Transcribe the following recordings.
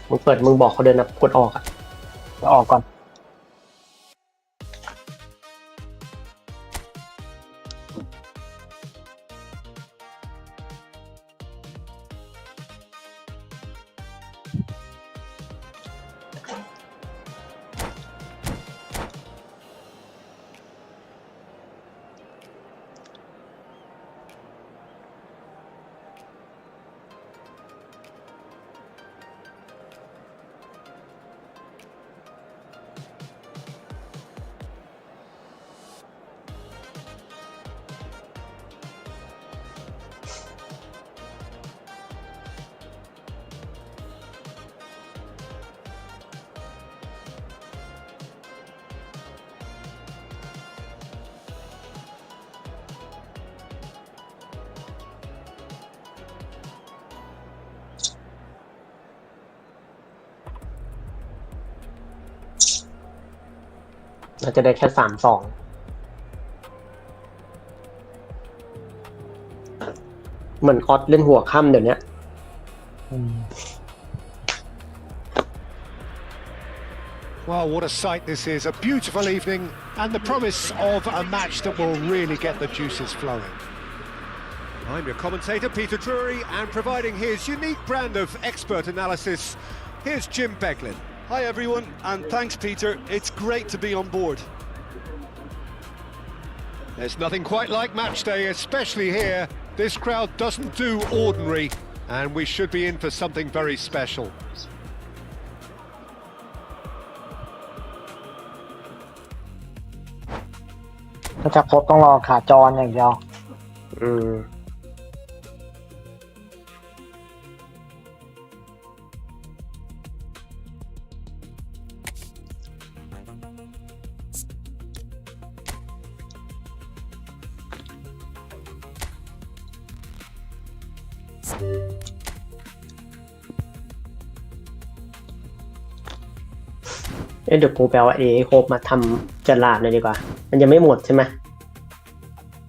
มึงเปิดมึงบอกเขาเดินนะกดออกอ่ะออกก่อนเราจะได้แค่3-2เหมือนออสเล่นหัวค่ำเดี๋ยวนี้Wow, what a sight this is. A beautiful evening and the promise of a match that will really get the juices flowing. I'm your commentator, Peter Drury, and providing his unique brand of expert analysis, here's Jim Beglin. Hi everyone, and thanks Peter. It's great to be on board. There's nothing quite like match day, especially here. This crowd doesn't do ordinary, and we should be in for something very special. ถ้าจะครบต้องรอขาจรอย่างเดียวเดี๋ยวกูแปลว่าโคบมาทำจลาดเลยดีกว่ามันยังไม่หมดใช่ไหม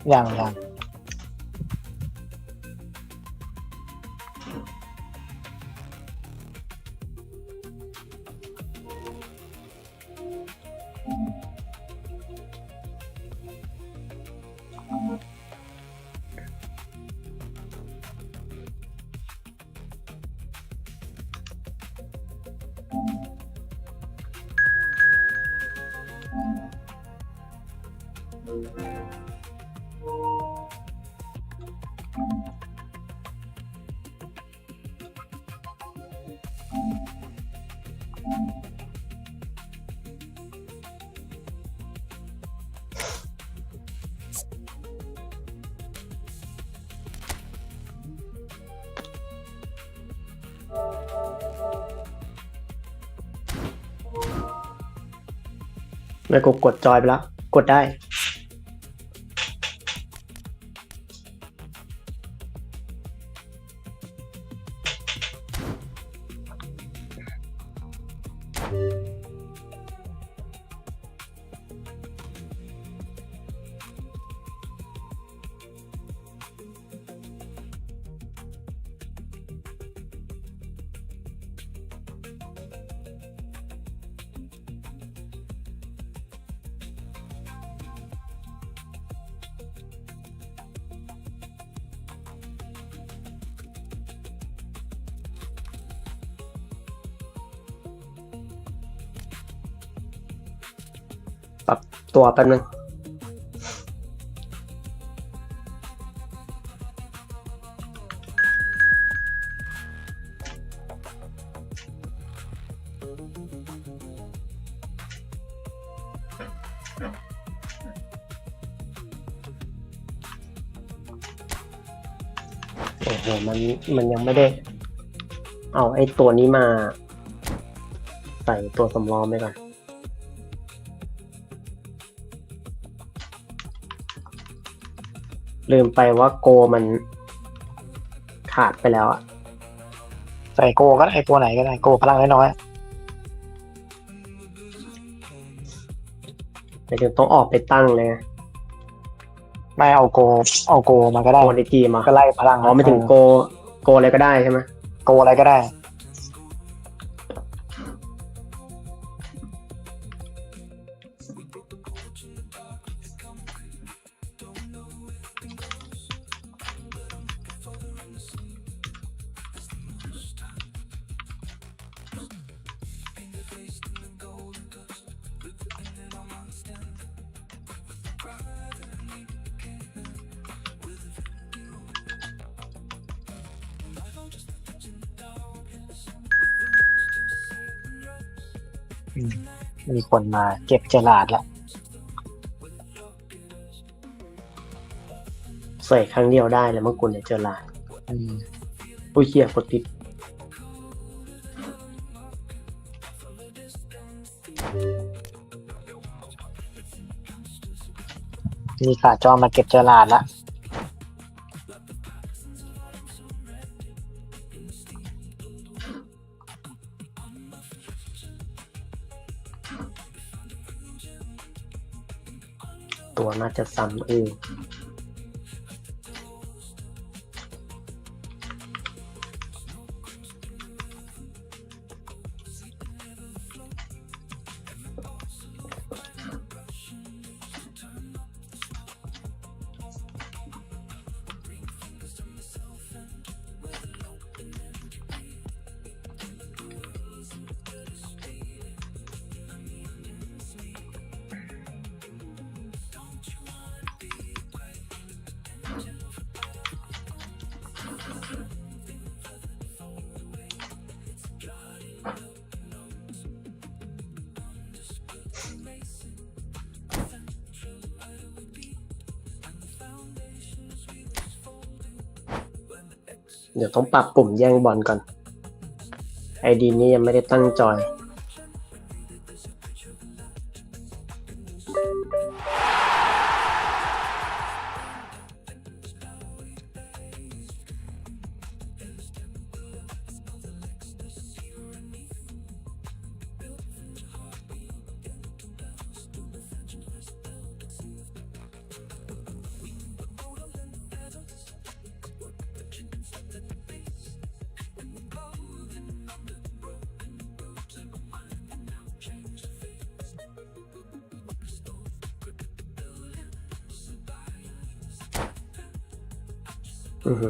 อย่าง แล้วกูกดจอยไปแล้วกดได้ปรับตัวแป๊บนึงโอ้โหมันยังไม่ได้เอาไอ้ตัวนี้มาใส่ตัวสำรองไปก่อนลืมไปว่าโกมันขาดไปแล้วอะใส่โกก็ได้ตัวไหนก็ได้โกพลังน้อยแต่ถึงต้องออกไปตั้งเลยๆไม่เอาโกมาก็ได้โกในทีมอ่ะก็ไล่พลังไม่ถึงโกอะไรก็ได้ใช่ไหมโกอะไรก็ได้มีคนมาเก็บเจลาดแล้วใส่ครั้งเดียวได้แล้วเมื่อกุลเนี่ยเจอลายอุ้ยเหี้ยกดผิดมีขาจอมาเก็บเจลาดแล้วตัวน่าจะซ้ำเดี๋ยวต้องปรับปุ่มแย่งบอลก่อนไอดีนี้ยังไม่ได้ตั้งจอย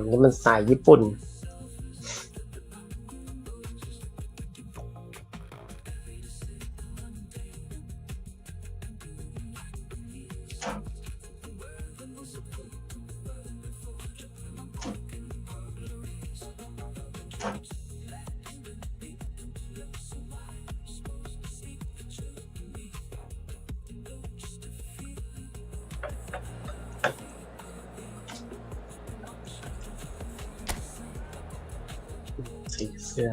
นี่มันสายญี่ปุ่น สีเสื้อ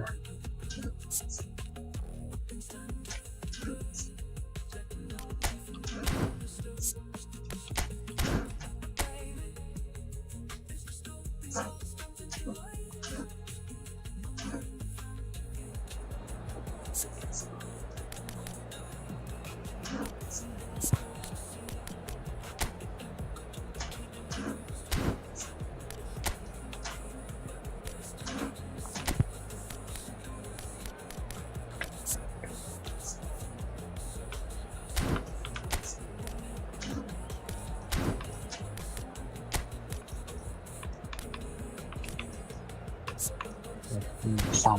ซ้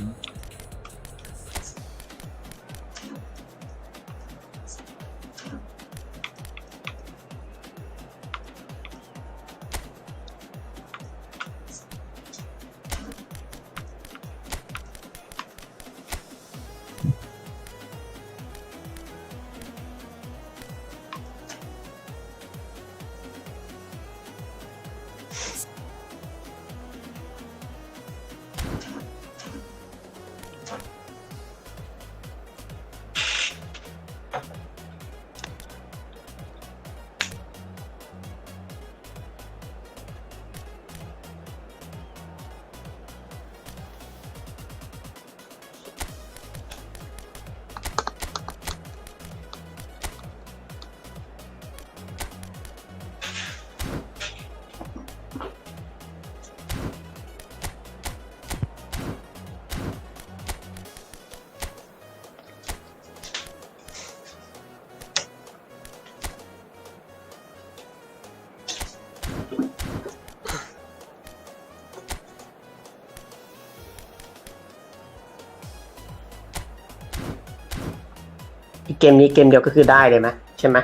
อีกเกมนี้เกมเดียวก็คือได้เลยไหมใช่ไหม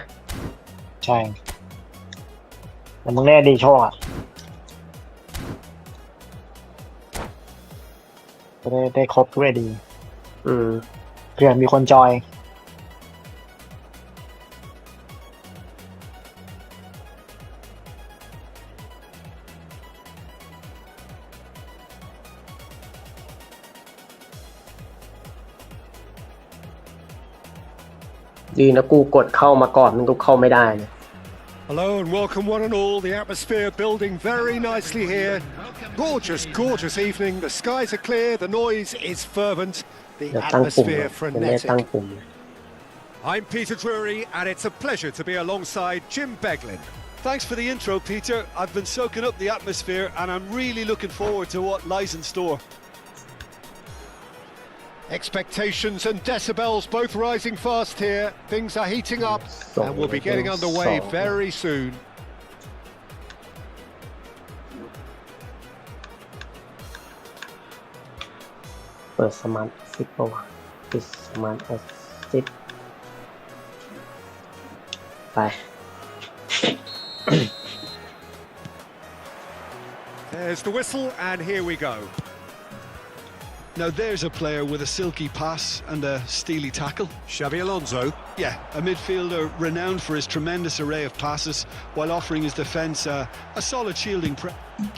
ใช่แต่มึงเล่นดีโชคอ่ะจะได้ครบทุกไอดีเผื่อมีคนจอยดีนะกูกดเข้ามาก่อนมันก็เข้าไม่ได้เลย Hello and welcome one and all. The atmosphere building very nicely here. Gorgeous, gorgeous evening. The skies are clear. The noise is fervent. The เดี๋ยวตั้งปุ่ม atmosphere ยังไม่ได้ตั้ง frenetic. ปุ่ม I'm Peter Drury and it's a pleasure to be alongside Jim Beglin. Thanks for the intro, Peter. I've been soaking up the atmosphere and I'm really looking forward to what lies in store. Expectations and decibels both rising fast here. Things are heating up and we'll be getting underway very soon. เปิดสมาร์ทซิปป่าวะปิดสมาร์ทซิปไป There's the whistle and here we go. Now there's a player with a silky pass and a steely tackle. Xabi Alonso. Yeah, a midfielder renowned for his tremendous array of passes while offering his defence a solid shielding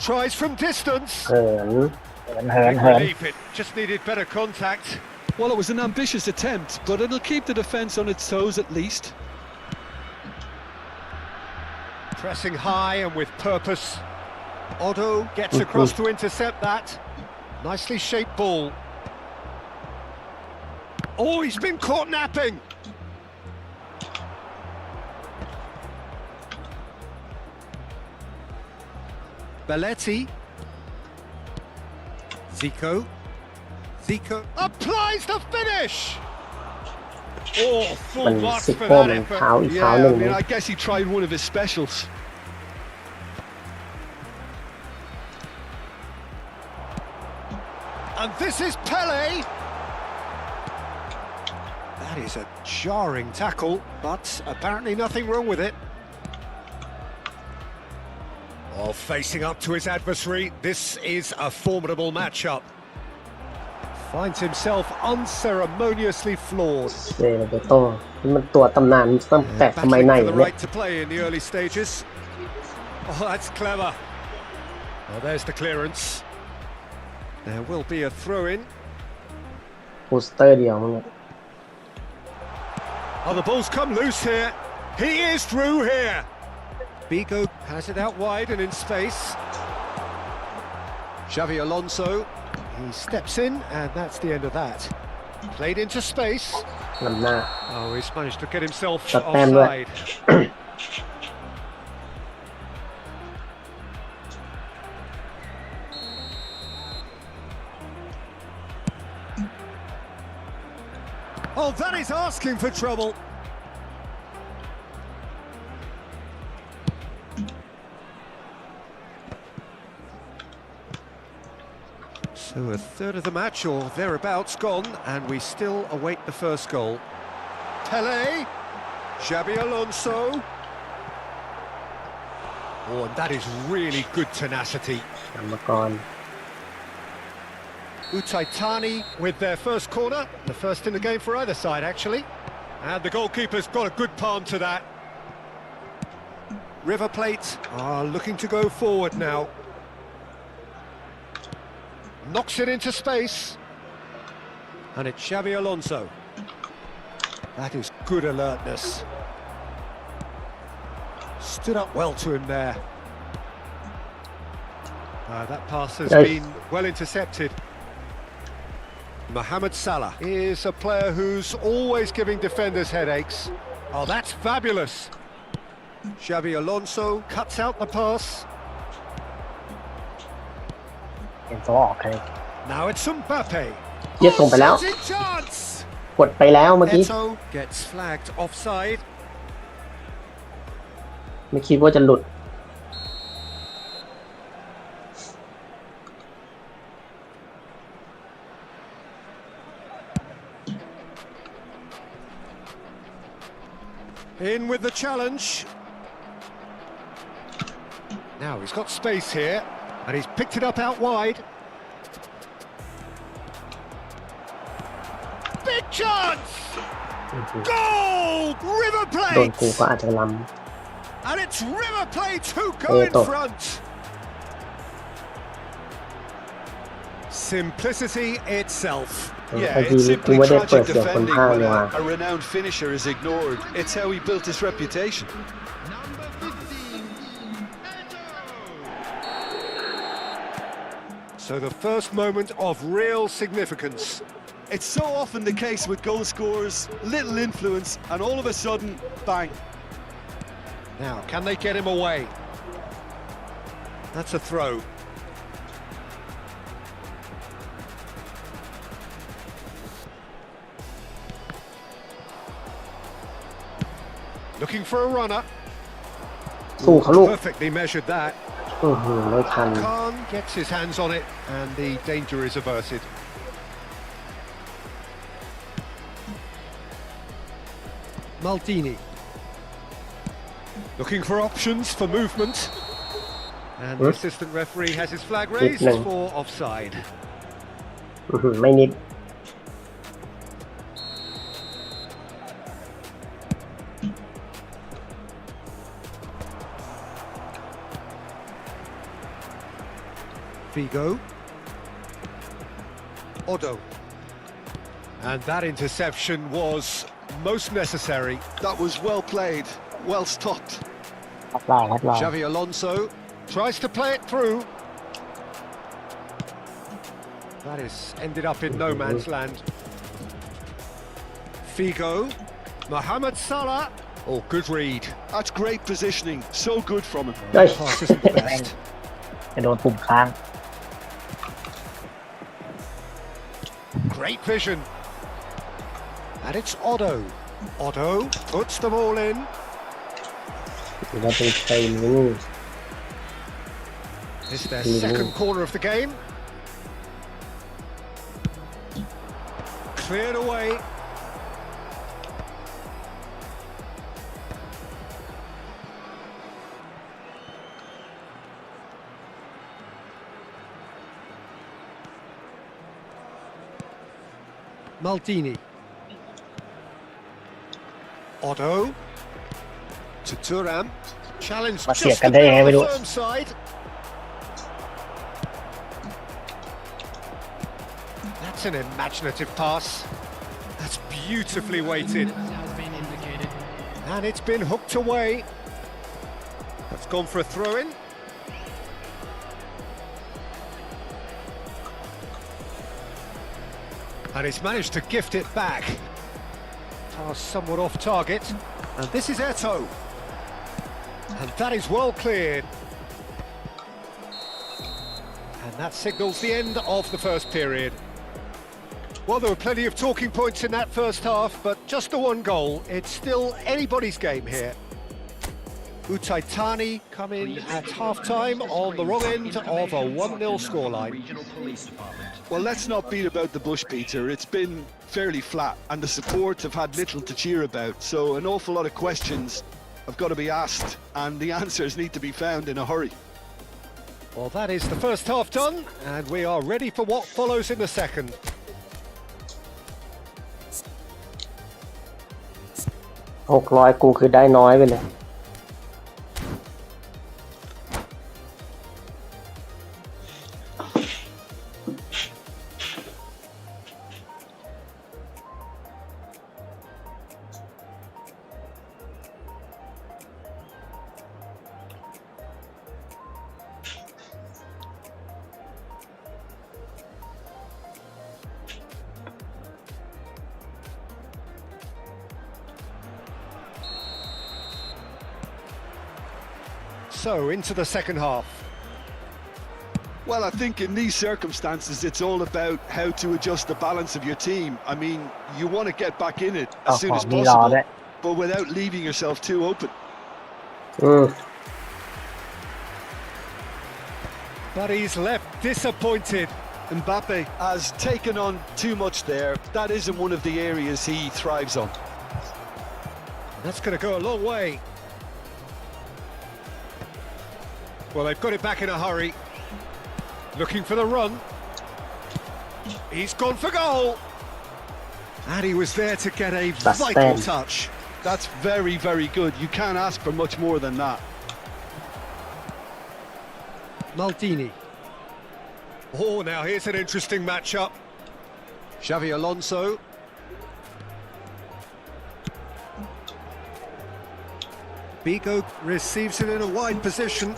Tries from distance. เหิน เหิน Relief, it just needed better contact. Well, it was an ambitious attempt, but it'll keep the defence on its toes at least. Pressing high and with purpose. Otto gets across to intercept that. Nicely shaped ball. Oh, he's been caught napping. Belletti. Zico. Applies the finish. Oh, มัน full marks ซิป for โป้ that มัน effort. เท้าอีกเท้า Yeah, หนึ่ง I mean, นะ I guess he tried one of his specials. And this is Pele. That is a jarring tackle, but apparently nothing wrong with it. Oh, facing up to his adversary, this is a formidable matchup. Finds himself unceremoniously floored. เซโรเบโตมันตัวตำนานตั้งแต่สมัยไหน Battling for the เนี่ย right to play in the early stages. Oh, that's clever. Well, there's the clearance. There will be a throw-in. บูสเตอร์เดียวมั้งเนี่ย Oh, the ball's come loose here. He is through here. Bigo has it out wide and in space. Xavi Alonso. He steps in, and that's the end of that. Played into space. นำหน้า Oh, he's managed to get himself ตัดแต้มด้วย offside. Oh, that is asking for trouble. So a third of the match or thereabouts gone, and we still await the first goal. Pele, Xabi Alonso. Oh, and that is really good tenacity. กรรมกร Utaitani with their first corner, the first in the game for either side actually. And the goalkeeper's got a good palm to that. River Plate are looking to go forward now. Knocks it into space. And it's Xabi Alonso. That is good alertness. Stood up well to him there. That pass has been well intercepted. Mohamed Salah is a player who's always giving defenders headaches. Oh, that's fabulous. Xabi Alonso cuts out the pass. เอ็นโซออกใคร Now it's Mbappe. เยียส่งไปแล้ว Shooting chance. กดไปแล้วเมื่อกี้ Eto gets flagged offside. ไม่คิดว่าจะหลุด In with the challenge. Now he's got space here, and he's picked it up out wide. Big chance! Goal! River โดน Plate! กูก็อาจจะล้ And it's River Plate who go in Eto. front. Simplicity itself. ำ Yeah, ไอ้ที it's นี้กู simply ไม่ได้เปิด tragic เสียงคน defending ภาค when เลยว่ะ a renowned finisher is ignored. It's how he built his reputation. So the first moment of real significance. It's so often the case with goal scorers, little influence, and all of a sudden, bang. Now, can they get him away? That's a throw. Looking for a runner. สู้เขาลูก Perfectly measured that. ไม่ทัน Khan gets his hands on it, and the danger is averted. Maldini. Looking for options for movement. And the assistant referee has his flag raised Nick. for offside. ไม่นิด Figo. Odo. And that interception was most necessary. That was well played, well stopped. รับลายรับลาย Xavi Alonso tries to play it through. That is ended up in no man's land. Figo. Mohamed Salah. Oh, good read. That's great positioning, so good from him. เฮ้ย Pass isn't the best. จะโดนปุ่มค้าง Great vision. And it's Odo. Odo puts them all in. ถือว่าเป็นไทยนี่ It's their second corner of the game. Cleared away. Maldini. Otto. To Thuram. Challenge มาเสีย just กั a นได้ bit ยังไง on ไม่ the รู้ firm side. That's an imaginative pass. That's beautifully weighted. And it's been hooked away. That's gone for a throw-in. And he's managed to gift it back. Pass somewhat off target. And this is Eto. And that is well cleared. And that signals the end of the first period. Well, there were plenty of talking points in that first half, but just the one goal. It's still anybody's game here. Utaitani come in at half-time on the wrong end of a 1-0 scoreline. Well, let's not beat about the bush, Peter. It's been fairly flat, and the support have had little to cheer about. So an awful lot of questions have got to be asked, and the answers need to be found in a hurry. Well, that is the first half done, and we are ready for what follows in the second. 600กูคือได้น้อยไปเลยSo, into the second half. Well, I think in these circumstances, it's all about how to adjust the balance of your team. I mean, you want to get back in it เอา as ข soon อง as มีรอด้ว possible, ย but without leaving yourself too open. อืม But he's left disappointed. Mbappe has taken on too much there. That isn't one of the areas he thrives on. That's going to go a long way. Well, they've got it back in a hurry. Looking for the run. He's gone for goal. And he was there to get a vital touch. That's very, very good. You can't ask for much more than that. Maldini. Oh, now here's an interesting matchup. Xavi Alonso. Bigo receives it in a wide position.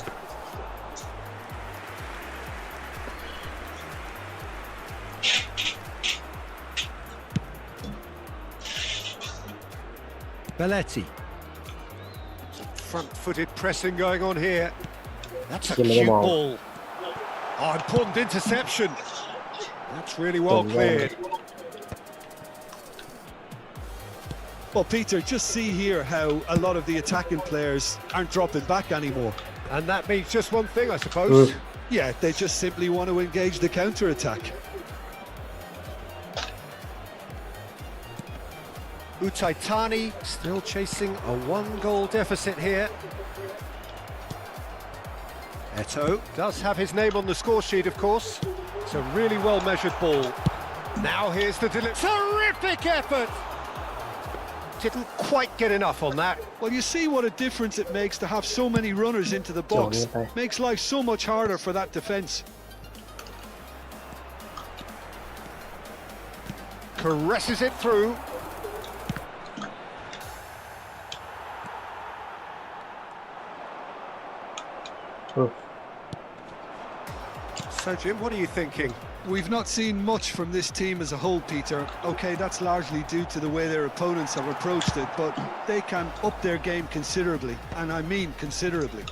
Belletti. Front-footed pressing going on here. That's a cute ball. Oh, important interception. That's really well cleared. Well, Peter, just see here how a lot of the attacking players aren't dropping back anymore. And that means just one thing, I suppose. Yeah, they just simply want to engage the counter-attack. Utaitani still chasing a 1-goal deficit here. Eto does have his name on the score sheet, of course. It's a really well-measured ball. Now here's the terrific effort! Didn't quite get enough on that. Well, you see what a difference it makes to have so many runners into the box. Makes life so much harder for that defence. Caresses it through. So, Jim, what are you thinking? We've not seen much from this team as a whole, Peter. OK, that's largely due to the way their opponents have approached it, but they can up their game considerably, and I mean considerably.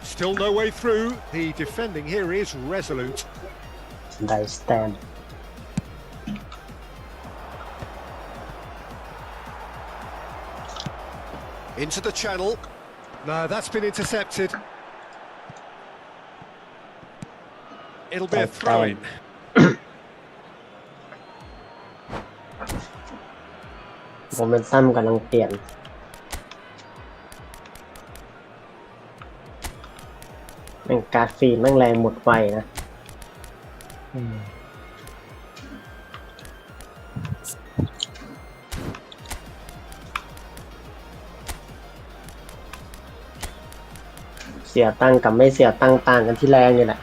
Still no way through. The defending here is resolute. They stand. Into the channel. No, that's been intercepted. It'll be a throw-in. โมเมนตัมกำลังเปลี่ยนแม่งการ์ดฟีดแม่งแรงหมดไวนะ เสียตังค์กับไม่เสียตังค์ต่างกันที่แรงนี่แหละ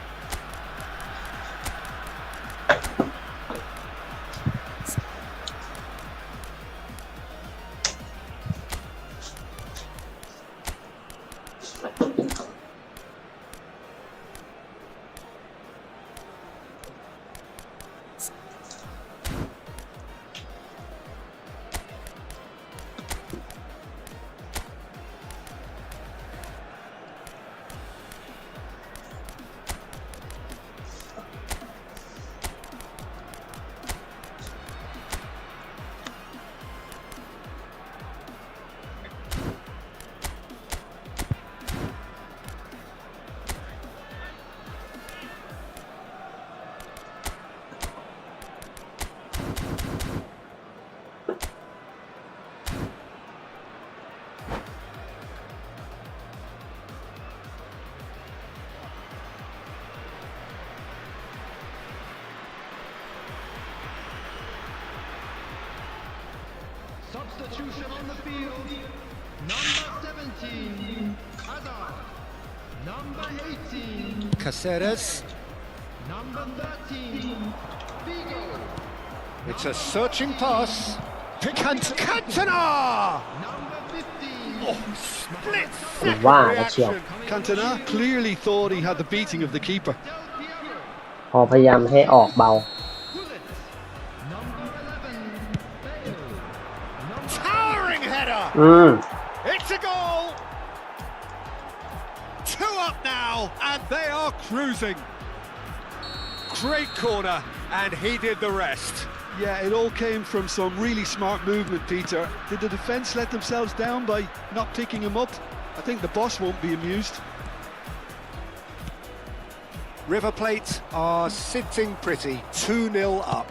Substitution on the field. Number 17, Hazard. Number 18, Caceres. number 13, Vigo. It's a searching pass. Cantona! Number 15, Oh, split หรือ second ว่าแล้วเชียว reaction. Cantona clearly thought he had the beating of the keeper. Del Piero. พอพยายามให้ออกเบา Gullit. Number 11, Bale. Number Towering header. It's a goal. 2 up now, and they are cruising. Great corner, and he did the rest. Yeah, it all came from some really smart movement, Peter. Did the defence let themselves down by not picking him up? I think the boss won't be amused. River Plate are sitting pretty, 2-0 up.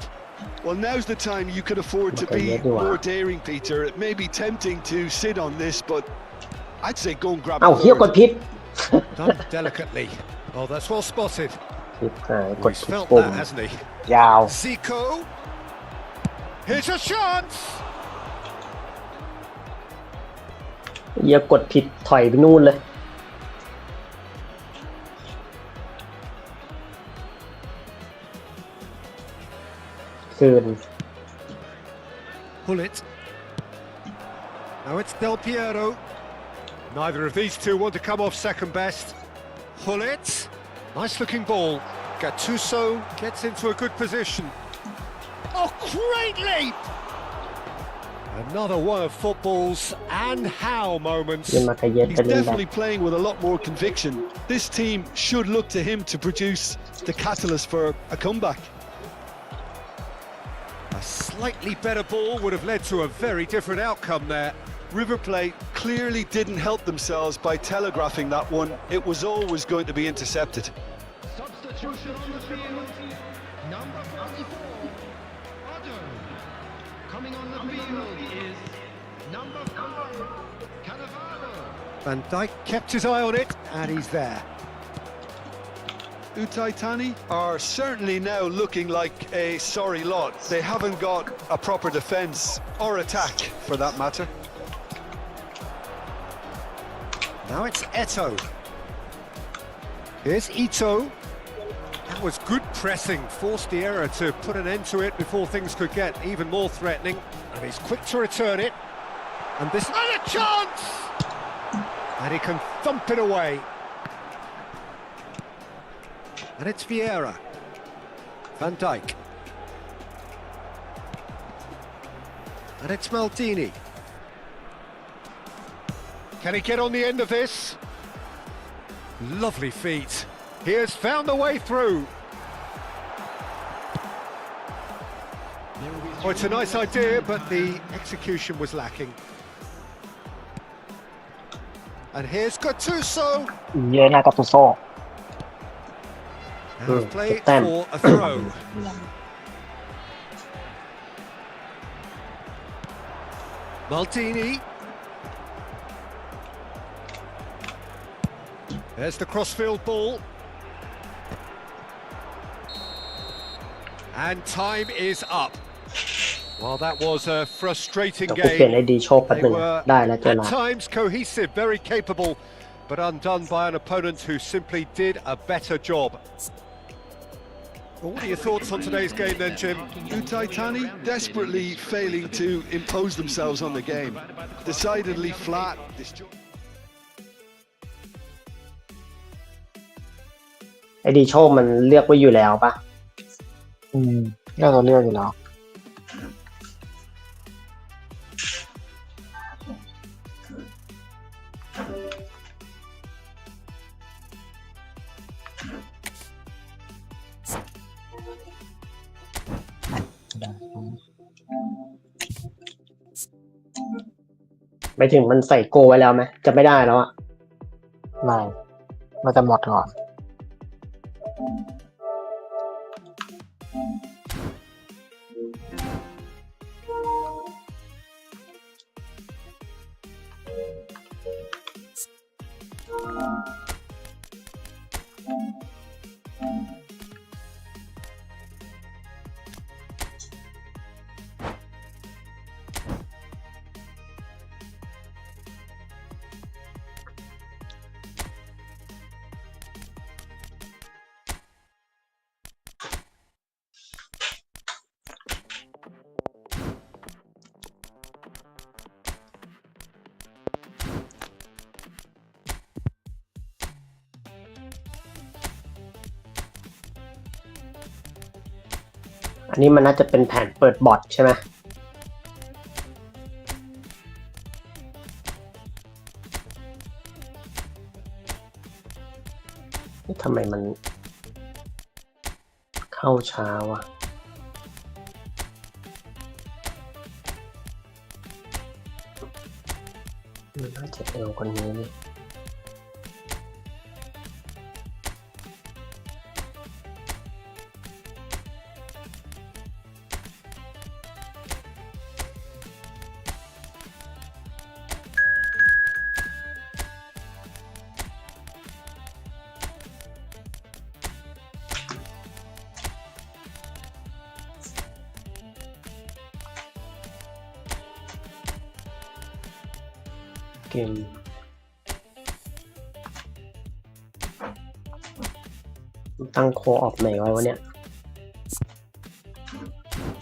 Well, now's the time you could afford to be more daring, Peter. It may be tempting to sit on this, but I'd say go and grab เอ้า a เฮียกด third. พิษ Done delicately. Oh, that's well spotted. พิษหายกด He's ผิด felt ปุ่ม that, hasn't he? ยาว Zico. Here's a chance. เฮียกดผิดถอยไปนู่นเลยคืน Pull it. Now it's Del Piero. Neither of these two want to come off second best. Pull it. Nice looking ball. Gattuso gets into a good position. Oh, great leap! Another one of football's and how moments. เยนมาคาเยส He's เป็นแบบ definitely playing with a lot more conviction. This team should look to him to produce the catalyst for a comeback. A slightly better ball would have led to a very different outcome there. River Plate clearly didn't help themselves by telegraphing that one. It was always going to be intercepted. substitution on the field. Number 44, Otto. Coming on the field is number 5, Cannavaro. Van Dijk kept his eye on it, and he's there. Utai Tani are certainly now looking like a sorry lot. They haven't got a proper defence or attack for that matter. Now it's Eto'o. Here's Ito. That was good pressing, forced the error to put an end to it before things could get even more threatening. And he's quick to return it. And this and a chance! And he can thump it away. And it's Vieira. Van Dijk. And it's Maldini. Can he get on the end of this? Lovely feet. He has found the way through. Oh, it's a nice idea, but the execution was lacking. And here's Gattuso. เยอะนะกับตุโซ And play for a throw. Maldini. There's the crossfield ball. And time is up. Well, that was a frustrating เดี๋ยวกูเปลี่ยน game. ให้ดีโชคแป๊บ They นึง were ได้แล้วเจอ at ละ times cohesive, very capable, but undone by an opponent who simply did a better job. Well, what are your thoughts on today's game then, Jim? Titani desperately failing to impose themselves on the game. Decidedly flat. ไอ้ดีโชคมันเลือกไว้อยู่แล้วปะ น่าจะเลือกอยู่แล้วไปถึงมันใส่โกไว้แล้วไหมจะไม่ได้แล้วอ่ะ ไม่มันจะหมดก่อนอันนี้มันน่าจะเป็นแผนเปิดบอทใช่ไหมทำไมมันเข้าช้าวะมันน่าจะเร็วกว่านี้นี่เกมตั้งโคออกไหนไว้วะเนี่ย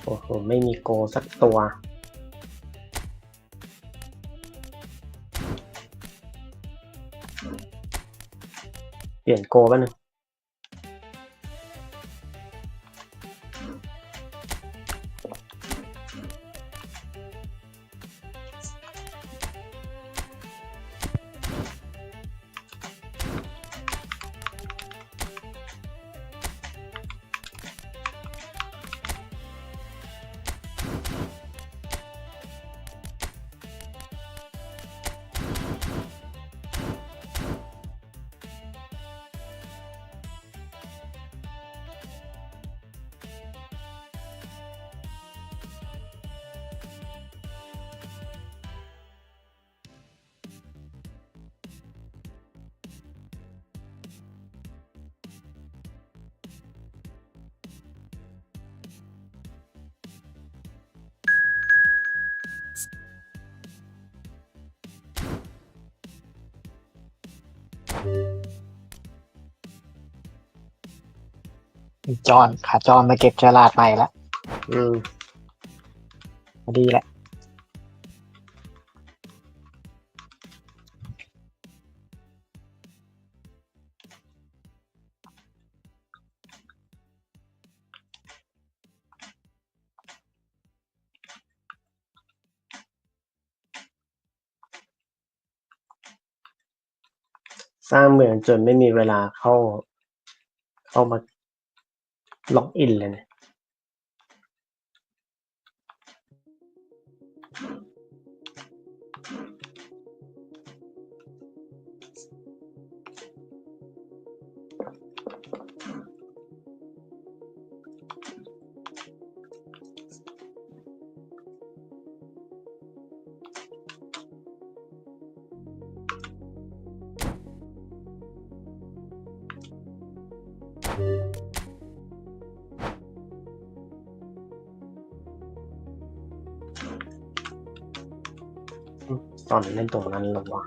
โอ้โหไม่มีโกสักตัวเปลี่ยนโกป่ะนึงจอนขาจอนมาเก็บเจอราดไปแล้วดีแหละสร้างเมืองจนไม่มีเวลาเข้ามาล็อกอินเลยเนี่ยตอนเล่นตรงนั้นหรอวะ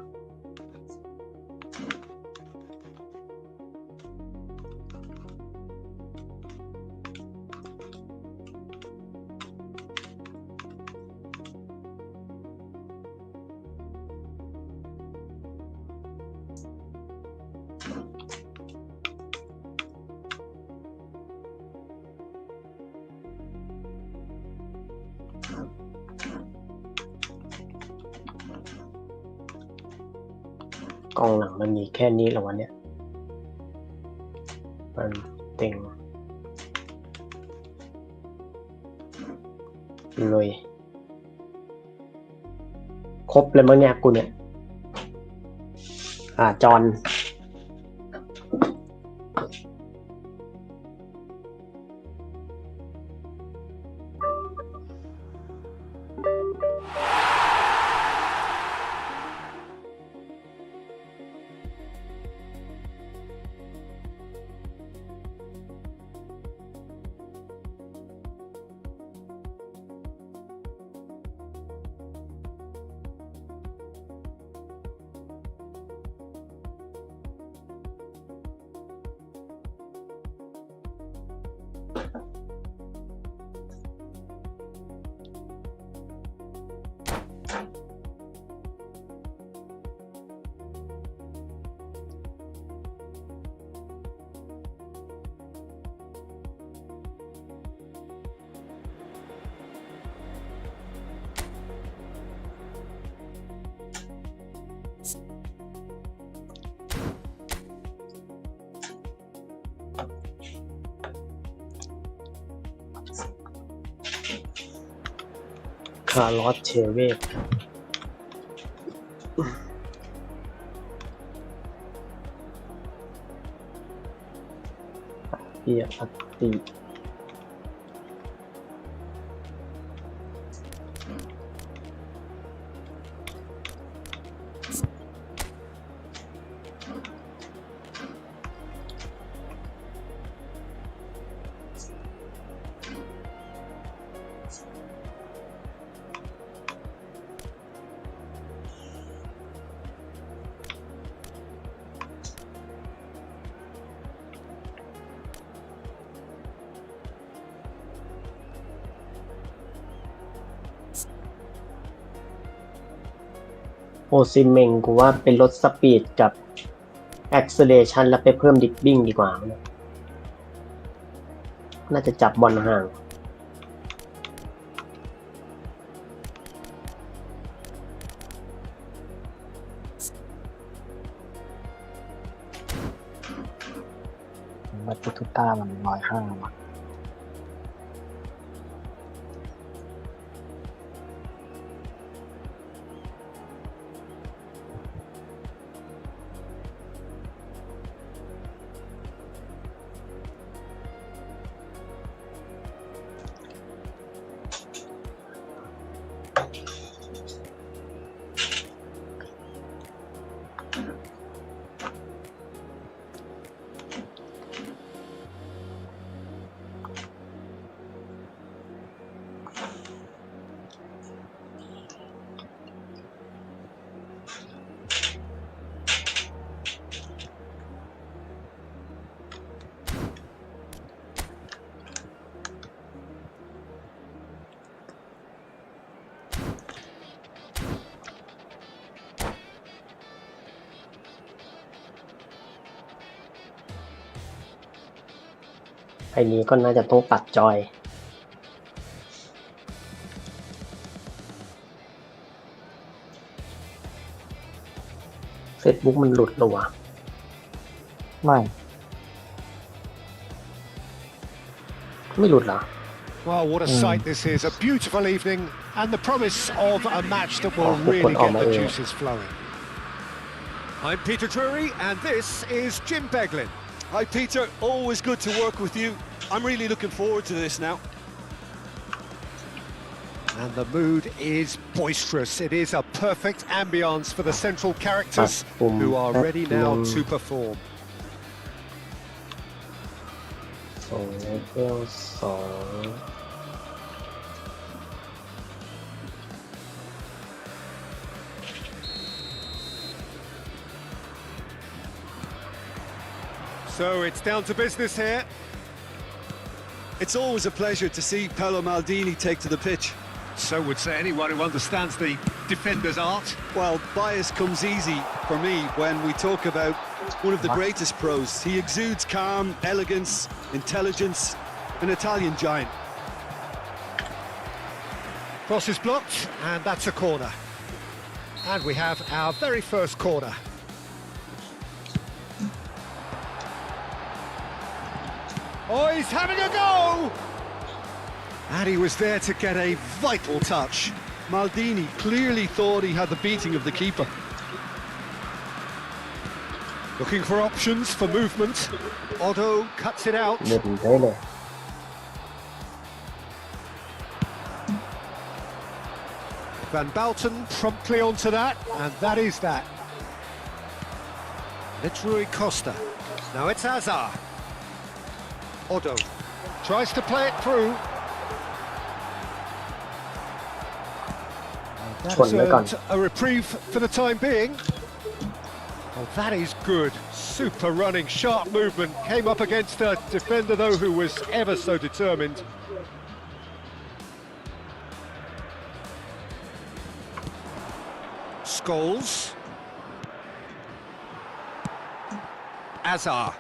กองหลังมันมีแค่นี้เหรอวะเนี่ยมันเต็งเลยครบเลยมั้งเนี่ยกูเนี่ยจอนคาร์ลอสเชเวตเปียอัตติโอซิเมงกูว่าเป็นลดสปีดกับ acceleration แล้วไปเพิ่มดิฟบิ้งดีกว่านะน่าจะจับบอลห่างบัตตุต้ามัน105ว่ะไอ้นี้ก็น่าจะต้องปัดจอยเฟซบุ๊กมันหลุดหรอวะไม่หลุดเหรอ Well, what a sight this is. A beautiful evening and the promise of a match that will really get the juices flowing. I'm Peter Drury and this is Jim Beglin. Hi Peter, always good to work with you. I'm really looking forward to this now. And the mood is boisterous. It is a perfect ambience for the central characters who are ready now to perform. 2 So it's down to business here. It's always a pleasure to see Paolo Maldini take to the pitch. So would say anyone who understands the defender's art. Well, bias comes easy for me when we talk about one of the greatest pros. He exudes calm, elegance, intelligence, an Italian giant. Cross is blocked, and that's a corner. And we have our very first corner. Oh, he's having a go! And he was there to get a vital touch. Maldini clearly thought he had the beating of the keeper. Looking for options for movement. Otto cuts it out. เล่นได้เลย Van Balten promptly onto that, and that is that. It's Rui Costa. Now it's Azar. Otto tries to play it through. That's a reprieve for the time being. Oh, that is good. Super running, sharp movement. Came up against a defender, though, who was ever so determined. Scholes. Azar.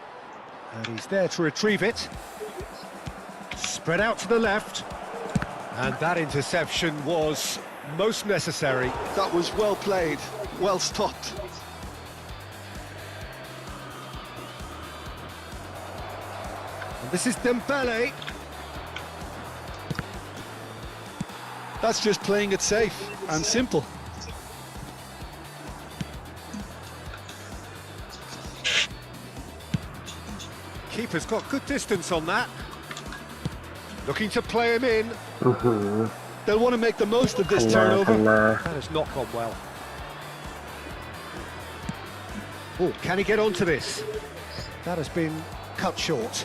And he's there to retrieve it. Spread out to the left. And that interception was most necessary. That was well played, well stopped. And this is Dembele. That's just playing it safe and simple. Keeper's got good distance on that. Looking to play him in. อื้อหือ They'll want to make the most of คัน this นาคัน turnover. นา That has not gone well. Oh, can he get onto this? That has been cut short.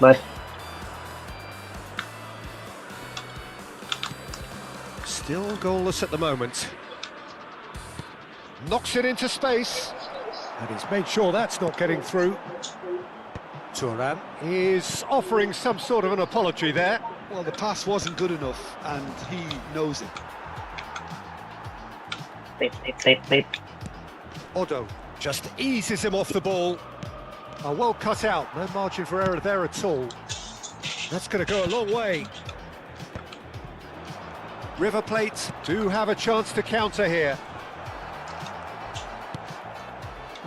เบิร์ด Still goalless at the moment. Knocks it into space. And he's made sure that's not getting through. Turan is offering some sort of an apology there. Well, the pass wasn't good enough, and he knows it. ติด Otto just eases him off the ball. Well cut out, no margin for error there at all. That's going to go a long way. River Plate do have a chance to counter here.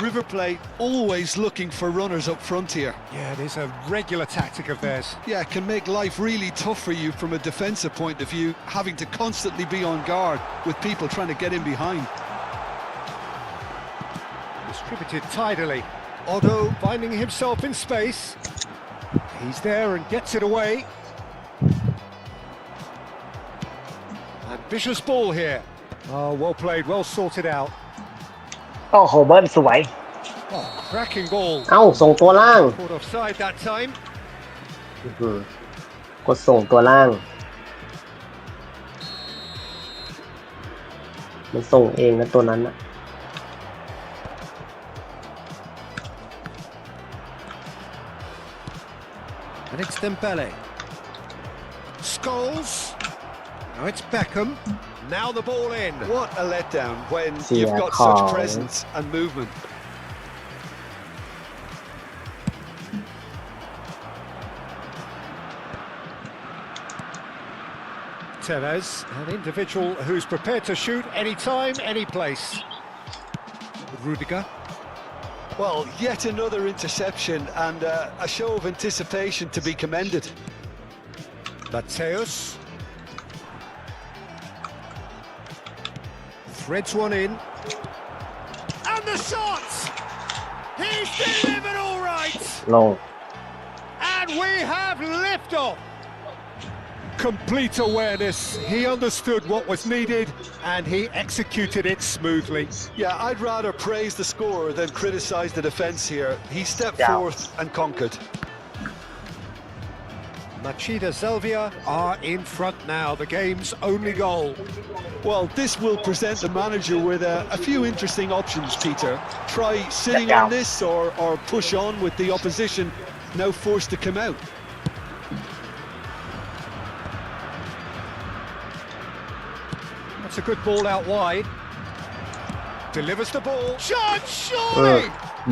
River Plate always looking for runners up front here. Yeah, it is a regular tactic of theirs. Yeah, it can make life really tough for you from a defensive point of view, having to constantly be on guard with people trying to get in behind. Distributed tidily. Otto finding himself in space. He's there and gets it away. Ambitious ball here. Oh, well played, well sorted out. โอ้โหเบิร์ดสวย Oh, cracking ball. เอ้าส่งตัวล่าง Caught offside that time. อื้อหือกดส่งตัวล่าง มันส่งเองนะตัวนั้นนะ And it's Dembele. Scholes. Now it's Beckham. Now the ball in. What a letdown when See you've that got call. such presence and movement. Tevez, an individual who's prepared to shoot any time, any place. Rudiger. Well, yet another interception and a show of anticipation to be commended. Mateus. Threads one in. And the shot! He's delivered all right! ลง And we have liftoff! Complete awareness. He understood what was needed and he executed it smoothly. Yeah, I'd rather praise the scorer than criticise the defence here. He stepped Yeah. forth and conquered. Machida Zelvia are in front now, the game's only goal. Well, this will present the manager with a few interesting options, Peter. Try sitting Yeah. on this or push on with the opposition now forced to come out. That's a good ball out wide. Delivers the ball. Shot, surely!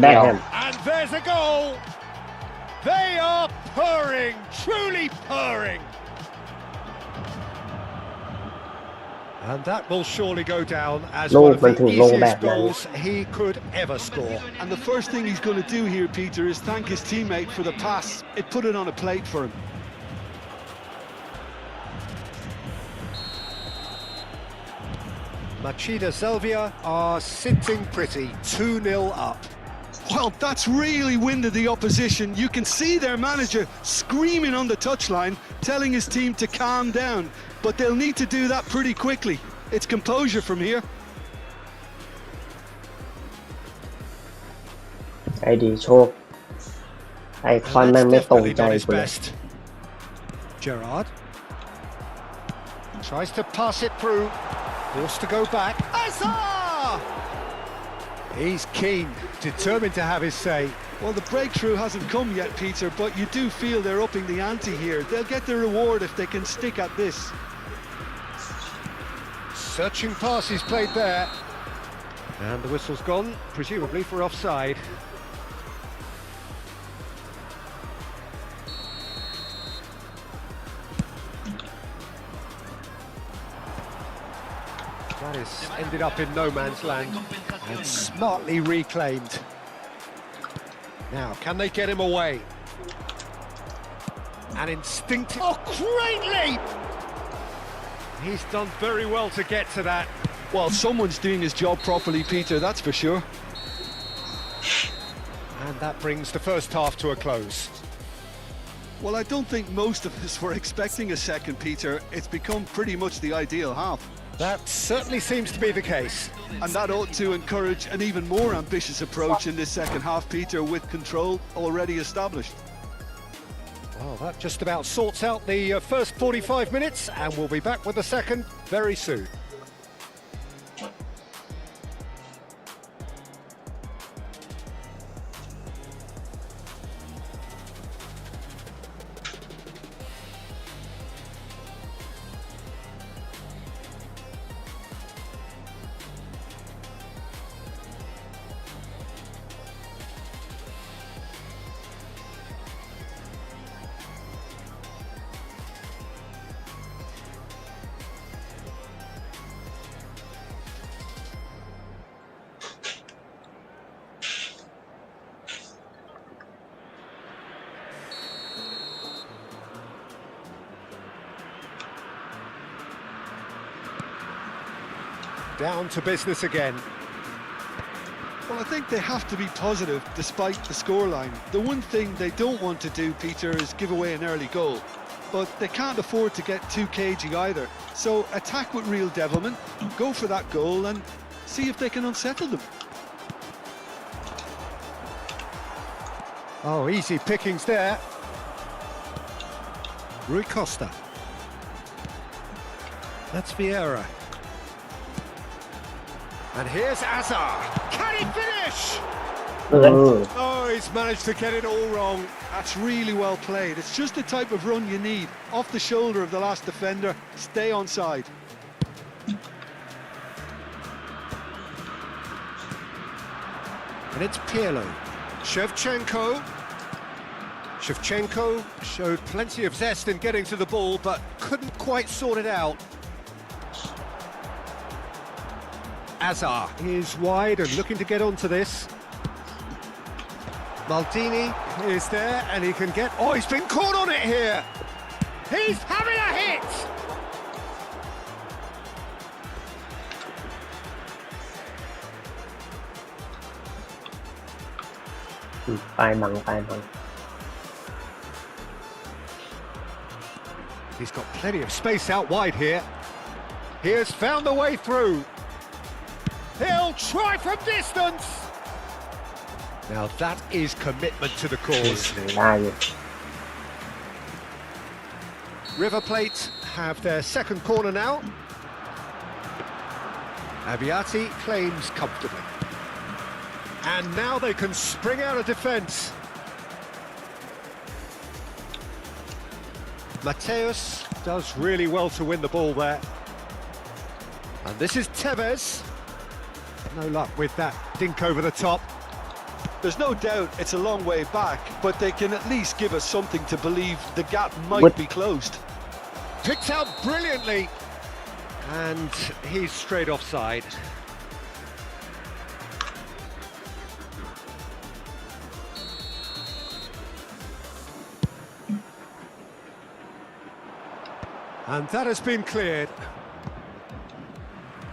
แบ็คแฮม And there's a goal. They are purring, truly purring. And that will surely go down as ลู one ก of มัน the ถึงลงแบ easiest บนั้น goals he could ever score. And the first thing he's going to do here, Peter, is thank his teammate for the pass. It put it on a plate for him. Machida Selvia are sitting pretty, 2-0 up. Well, that's really winded the opposition. You can see their manager screaming on the touchline, telling his team to calm down. But they'll need to do that pretty quickly. It's composure from here. ไอดีโชคไอคอน And แม่ง that's ไม่ตรง definitely ใจ not his กูเลย best. Gerrard tries to pass it through, forced to go back. Azar! He's keen, determined to have his say. Well, the breakthrough hasn't come yet, Peter, but you do feel they're upping the ante here. They'll get their reward if they can stick at this. Searching pass is played there. And the whistle's gone, presumably for offside. That is ended up in no man's land and smartly reclaimed. Now, can they get him away? An instinctive... Oh, great leap! He's done very well to get to that. Well, someone's doing his job properly, Peter, that's for sure. And that brings the first half to a close. Well, I don't think most of us were expecting a second, Peter. It's become pretty much the ideal half. That certainly seems to be the case. And that ought to encourage an even more ambitious approach in this second half, Peter, with control already established. Well, that just about sorts out the first 45 minutes, and we'll be back with the second very soon. Down to business again. Well, I think they have to be positive despite the scoreline. The one thing they don't want to do, Peter, is give away an early goal. But they can't afford to get too cagey either. So attack with real devilment, go for that goal and see if they can unsettle them. Oh, easy pickings there. Rui Costa. That's Vieira. And here's Azar. Can he finish? เออ Oh, he's managed to get it all wrong. That's really well played. It's just the type of run you need. Off the shoulder of the last defender, stay onside. And it's Pirlo. Shevchenko showed plenty of zest in getting to the ball, but couldn't quite sort it out. Azar is wide and looking to get onto this. Maldini is there and he can get... Oh, he's been caught on it here! He's having a hit! ปลายบัง He's got plenty of space out wide here. He has found the way through. He'll try from distance. Now that is commitment to the cause. ได้อยู่ River Plate have their second corner now. Abiati claims comfortably. And now they can spring out of defence. Mateus does really well to win the ball there. And this is Tevez. No luck with that dink over the top. There's no doubt it's a long way back, but they can at least give us something to believe the gap might be closed. Picked out brilliantly. And he's straight offside. And that has been cleared.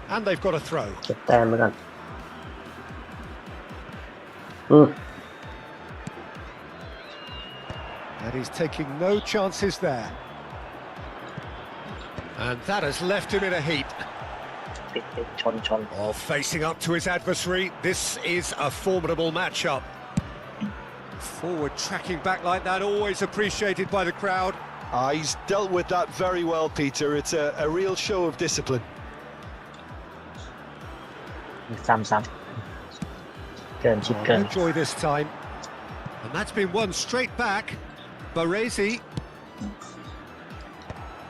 And they've got a throw. เก็บแต้มไปก่อนAnd he's taking no chances there. And that has left him in a heap. ติดชน Oh, facing up to his adversary, this is a formidable matchup. Forward tracking back like that, always appreciated by the crowd. He's dealt with that very well, Peter. It's a real show of discipline. ซ้ำเกินชิดเกิน No joy this time. And that's been won straight back. Baresi.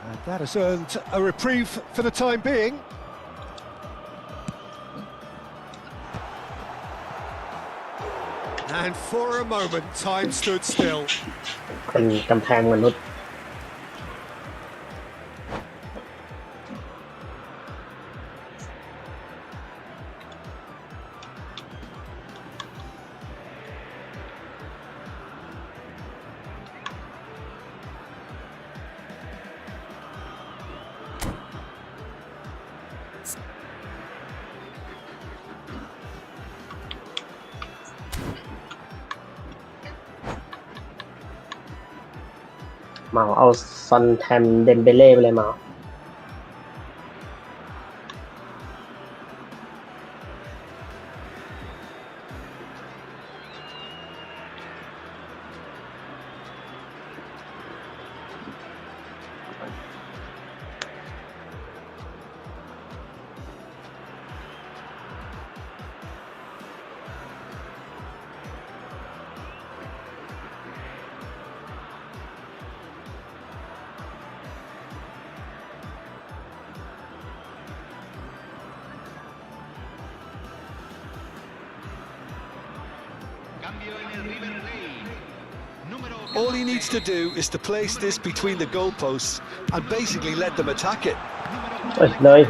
And that has earned a reprieve for the time being. And for a moment, time stood still. เป็นกำแพงมนุษย์เหมาเอาซอนแทมเดมเบเล่ไปเลยเหมาAll he needs to do is to place this between the goalposts and basically let them attack it. เอ้ยเลย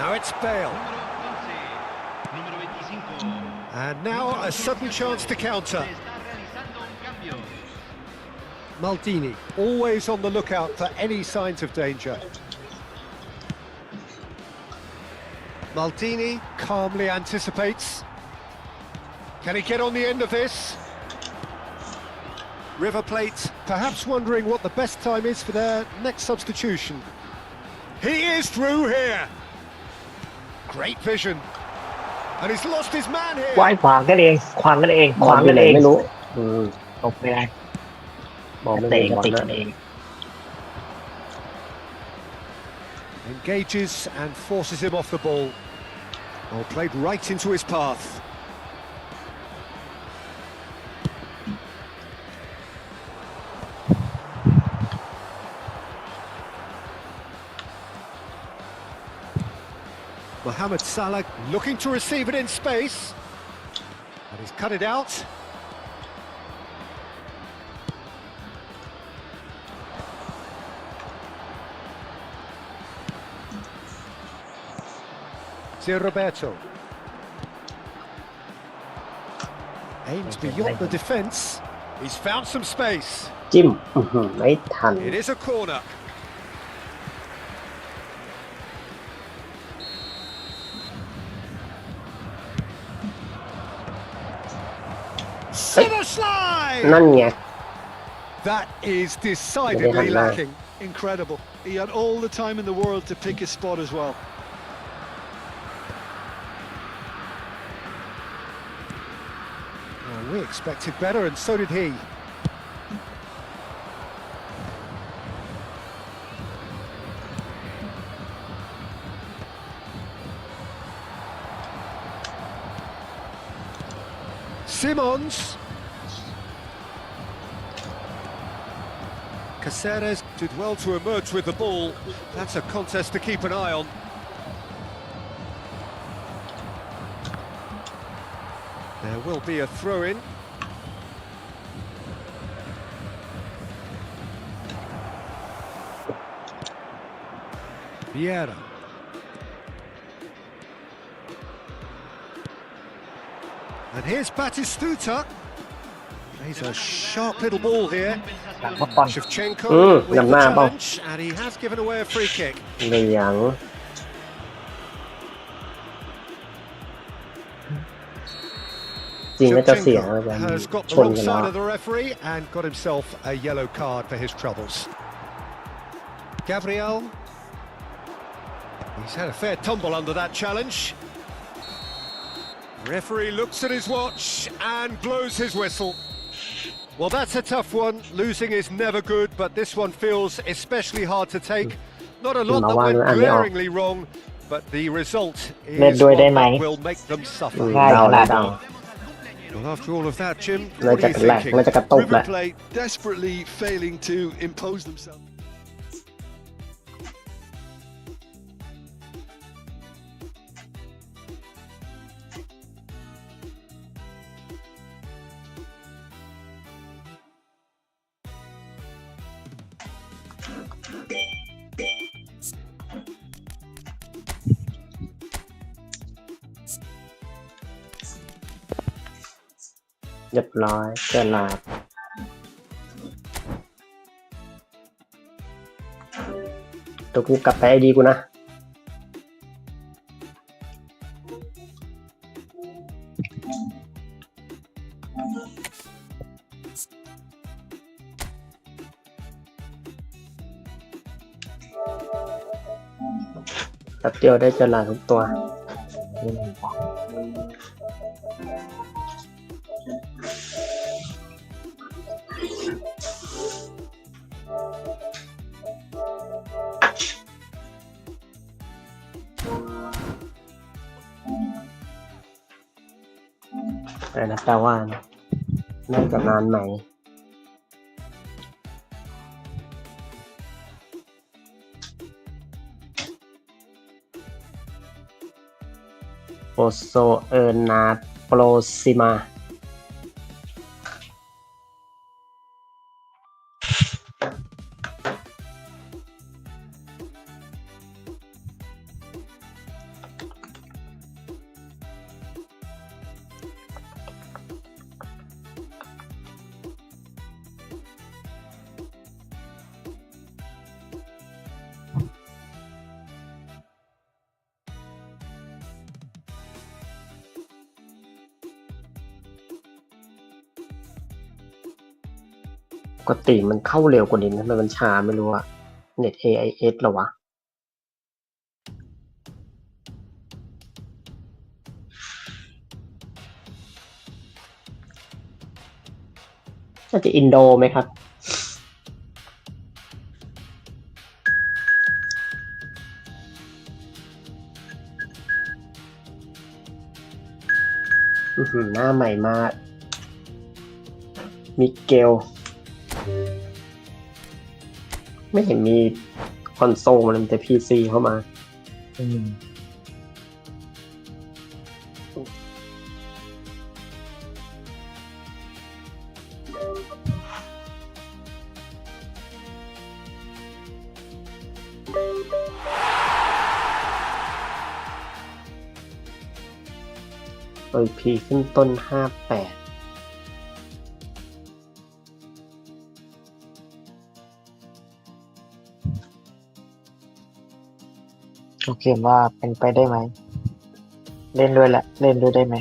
Now it's Bale. And now a sudden chance to counter. Maldini, always on the lookout for any signs of danger. Maldini calmly anticipates. Can he get on the end of this? River Plate perhaps wondering what the best time is for their next substitution. He is through here. Great vision. And he's lost his man here. ว่ายขวางกันเองขวางกันเอง บอลอยู่ไหนไม่รู้ ตกไม่ได้ บอลไม่ เตะ รู้ ก็ บอล ติด นะ กันเอง Engages and forces him off the ball. Oh, played right into his path. Mohamed Salah looking to receive it in space. And he's cut it out. Roberto aims beyond the defence. He's found some space. จิ้มไม่ทัน It is a corner. Silver slide. นั่นไง That is decidedly lacking. Incredible. He had all the time in the world to pick his spot as well. Well, we expected better, and so did he. Simons. Caceres did well to emerge with the ball. That's a contest to keep an eye on. There will be a throw-in. Vieira. And here's Batistuta. He's a sharp little ball here. หลังฟุตบอล Shevchenko Mm, with the nhầm na không? challenge, and he has given away a free kick. เหลืองจริงก็จะเสีย Shevchenko กัน has got ช the น wrong กันแล้ว side of the referee and got himself a yellow card for his troubles. Gabriel. He's had a fair tumble under that challenge. Referee looks at his watch and blows his whistle. Well, that's a tough one. Losing is never good, but this one feels especially hard to take. Not a lot that went glaringly wrong, but the result is one that will make them suffer. เดาแล้วเดา Well, after all of that, Jim, น่า what จะ are you แหลก thinking? น่าจะกระตุกแห River ละ Plate desperately failing to impose themselves. เรียบร้อยเจอลาดตัวกูกลับไปไอดีกูนะแป๊บเดียวได้เจอลาดทุกตัว แต่นะแต่ว่าน่าจะนานไหมโอโซเออร์นาโปรซิมาปกติมันเข้าเร็วกว่านี้นะมันช้าไม่รู้อะเน็ต AIS เหรอวะน่าจะอินโดไหมครับหน้าใหม่มากมิเกลไม่เห็นมีคอนโซลมันแต่ PC เข้ามาโดย P ขึ้นต้น58โอเคว่าเป็นไปได้ไหมเล่นด้วยแหละเล่นด้วยได้ไหม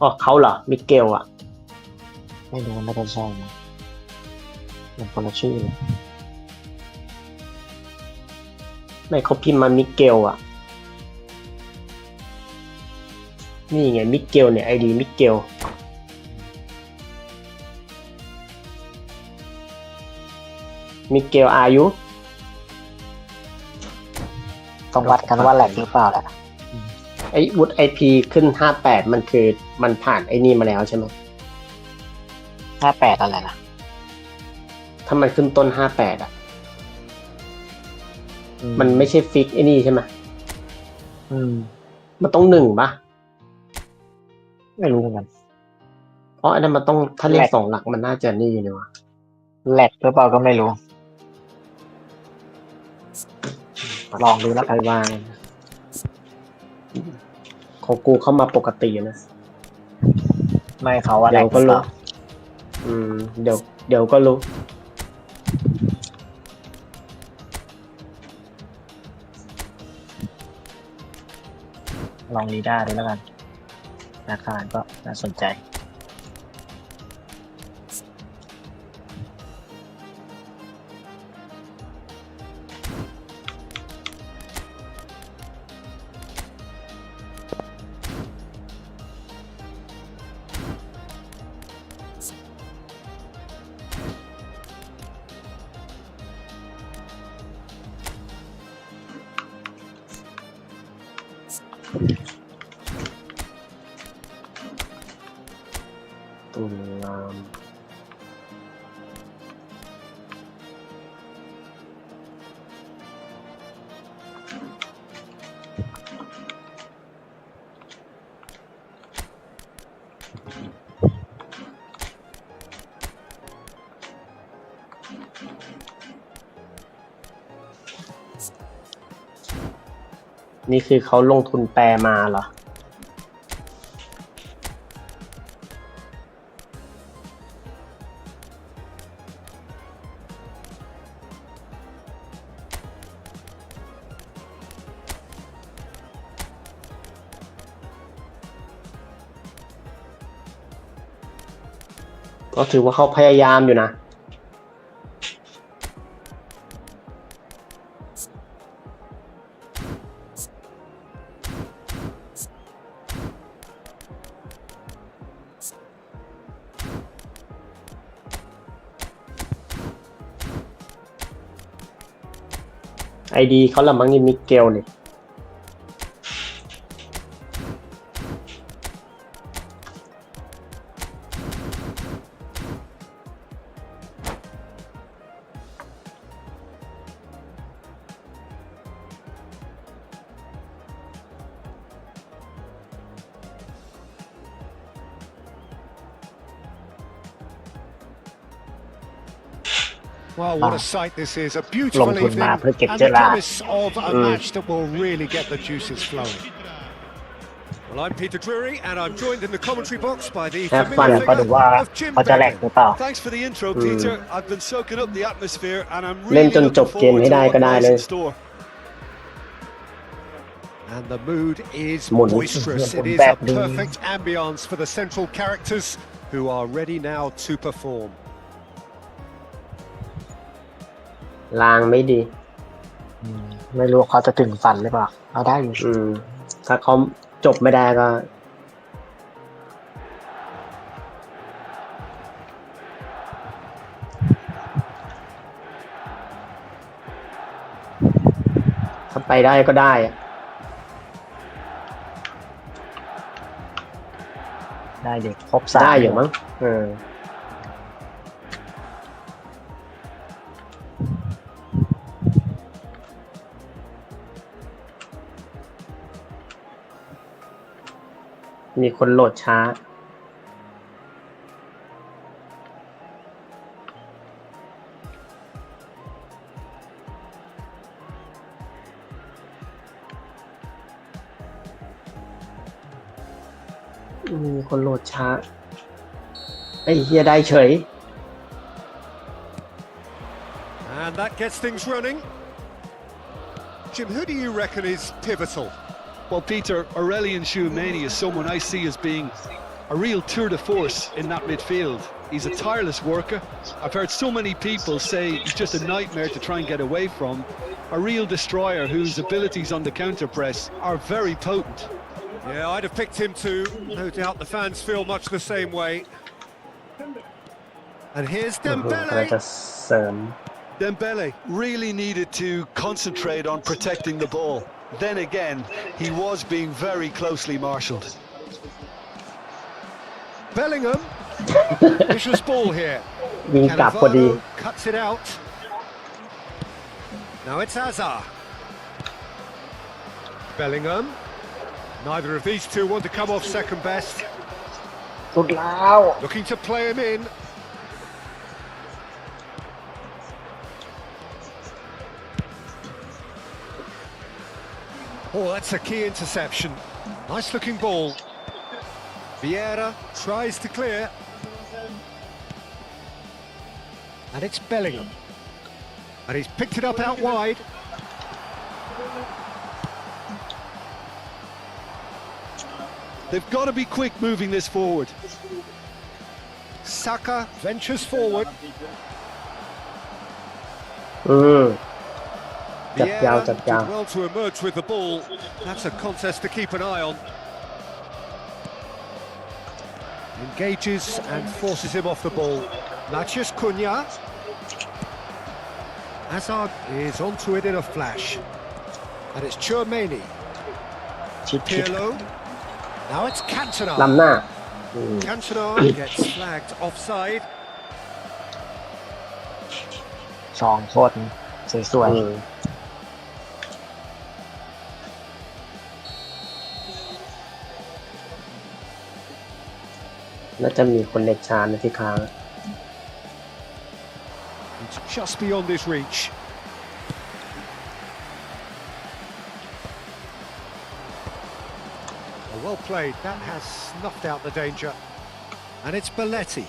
อ๋อเขาเหรอมิเกลอ่ะ ไม่รู้น่าจะใช่นะเป็นคนละชื่อเลย ไม่เขาพิมพ์มามิเกลอ่ะนี่ไงมิเกลเนี่ยไอดีมิเกลมิเกลอายุ ต้องวัดกันว่าแหลกหรือเปล่าแหละ ไอวุฒิไอพีขึ้น58มันคือมันผ่านไอนี่มาแล้วใช่ไหม 58อะไรนะ ถ้ามันขึ้นต้น58อ่ะมันไม่ใช่ฟิกไอนี่ใช่ไหมมันต้อง1ป่ะ ไม่รู้เหมือนกัน เพราะอันนั้นมันต้องถ้าเลข2 หลักมันน่าจะนี่เลยวะ แหลกหรือเปล่าก็ไม่รู้ ลองดูแล้ว ใค กั ร น วางของกูเข้ามาปกตินะ ไม่เขาว่าแหล เดี๋ย ก วก็ หรือเป รู้ ล่า เดี๋ยวก็รู้ ลองลีด้าดูแล้วกันราคาก็น่าสนใจ ตุลามนี่คือเขาลงทุนแปลมาเหรอ ก็ถือว่าเขาพยายามอยู่นะ ไอดีเขาละมั้งนี่มิเกลนี่ Well, what a sight this is. A ล beautiful งทุน evening มาเพื่อเก็บ and เจ the อราร์ด promise of a match that will really get the juices flowing. Well, I'm Peter Drury and I'm joined in the commentary box by the Have fun. familiar ก็ดู figure ว่า of Jim เขาจะแหลก Beglin. หรือเปล่า Thanks for the intro, Peter. I've been soaking up the atmosphere, and I'm เล่น really จนจบ looking เกม forward ให้ to ได้ what ก็ได้เล lies ย in store. And the mood is Mon. boisterous. It is a perfect ambience for the central characters who are ready now to perform. ลางไม่ดี ไม่รู้ว่าเขาจะถึงฝันหรือเปล่า เอาได้อยู่ ถ้าเขาจบไม่ได้ก็ ถ้าไปได้ก็ได้อะ ได้เด็กครบสาม ได้อยู่มั้งมีคนโหลดช้า มีคนโหลดช้า ไอ้เฮียได้เฉย And that gets things running. Jim, who do you reckon is pivotal? Well, Peter, Aurelian Tchouameni is someone I see as being a real tour de force in that midfield. He's a tireless worker. I've heard so many people say he's just a nightmare to try and get away from. A real destroyer whose abilities on the counter press are very potent. Yeah, I'd have picked him too. No doubt the fans feel much the same way. And here's กำลัง Dembele. จะเสริม Dembele really needed to concentrate on protecting the ball. Then again, he was being very closely marshalled. Bellingham. Vicious ball here. ยิงกลับพอดี Cannavaro cuts it out. Now it's Hazard. Bellingham. Neither of these two want to come off second best. สุดแล้ว Looking to play him in. Oh, that's a key interception. Nice looking ball. Vieira tries to clear. And it's Bellingham. And he's picked it up out wide. They've got to be quick moving this forward. Saka ventures forward. จับยาว Vieira จับยาว did well to emerge with the ball. That's a contest to keep an eye on. Engages and forces him off the ball. Matthias Cunha. Hazard is onto it in a flash. And it's Tchouaméni. ชิด Pirlo. Now it's Cantona. ล้ำหน้า Cantona gets flagged offside. 2 โคตรสวย น่าจะมีคนเด็กชาญในที่ค้าง It's just beyond his reach. Well played. That has snuffed out the danger. And it's Belletti.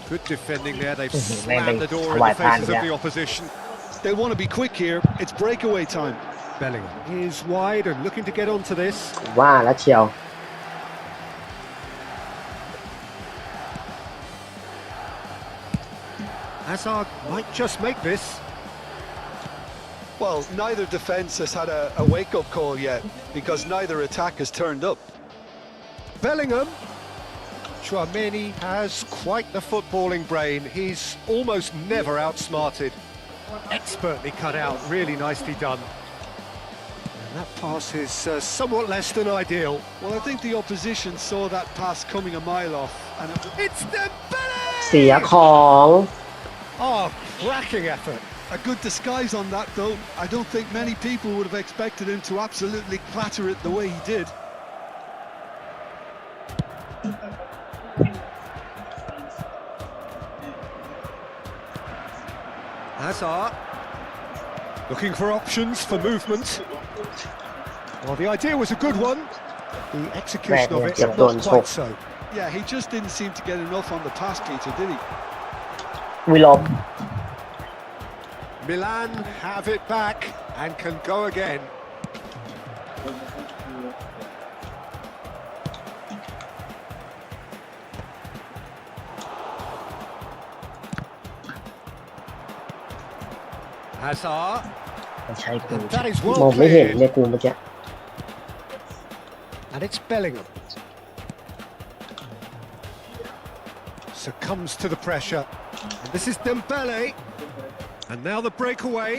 Good defending there. They've slammed the door in the faces of the opposition. They want to be quick here. It's breakaway time. Bellingham is wide and looking to get onto this. ว่าแล้วเชียว Hazard might just make this. Well, neither defence has had a wake-up call yet because neither attack has turned up. Bellingham. Tchouaméni has quite the footballing brain. He's almost never outsmarted. Expertly cut out, really nicely done. And that pass is somewhat less than ideal. Well, I think the opposition saw that pass coming a mile off. And It's Dembele! เสียของ Oh, cracking effort. a good disguise on that, though. I don't think many people would have expected him to absolutely clatter it the way he did. Hazard looking for options for movement. Well, the idea was a good one. The execution of it, not quite so. Yeah, he just didn't seem to get enough on the pass, Peter, did he? วิลอม Milan have it back and can go again. Hazard. ไม่ใช่กู That is มอง well ไม่เห็น played. เนี่ยกูเมื่อกี้ And it's Bellingham. Succumbs to the pressure. And this is Dembele. And now the breakaway.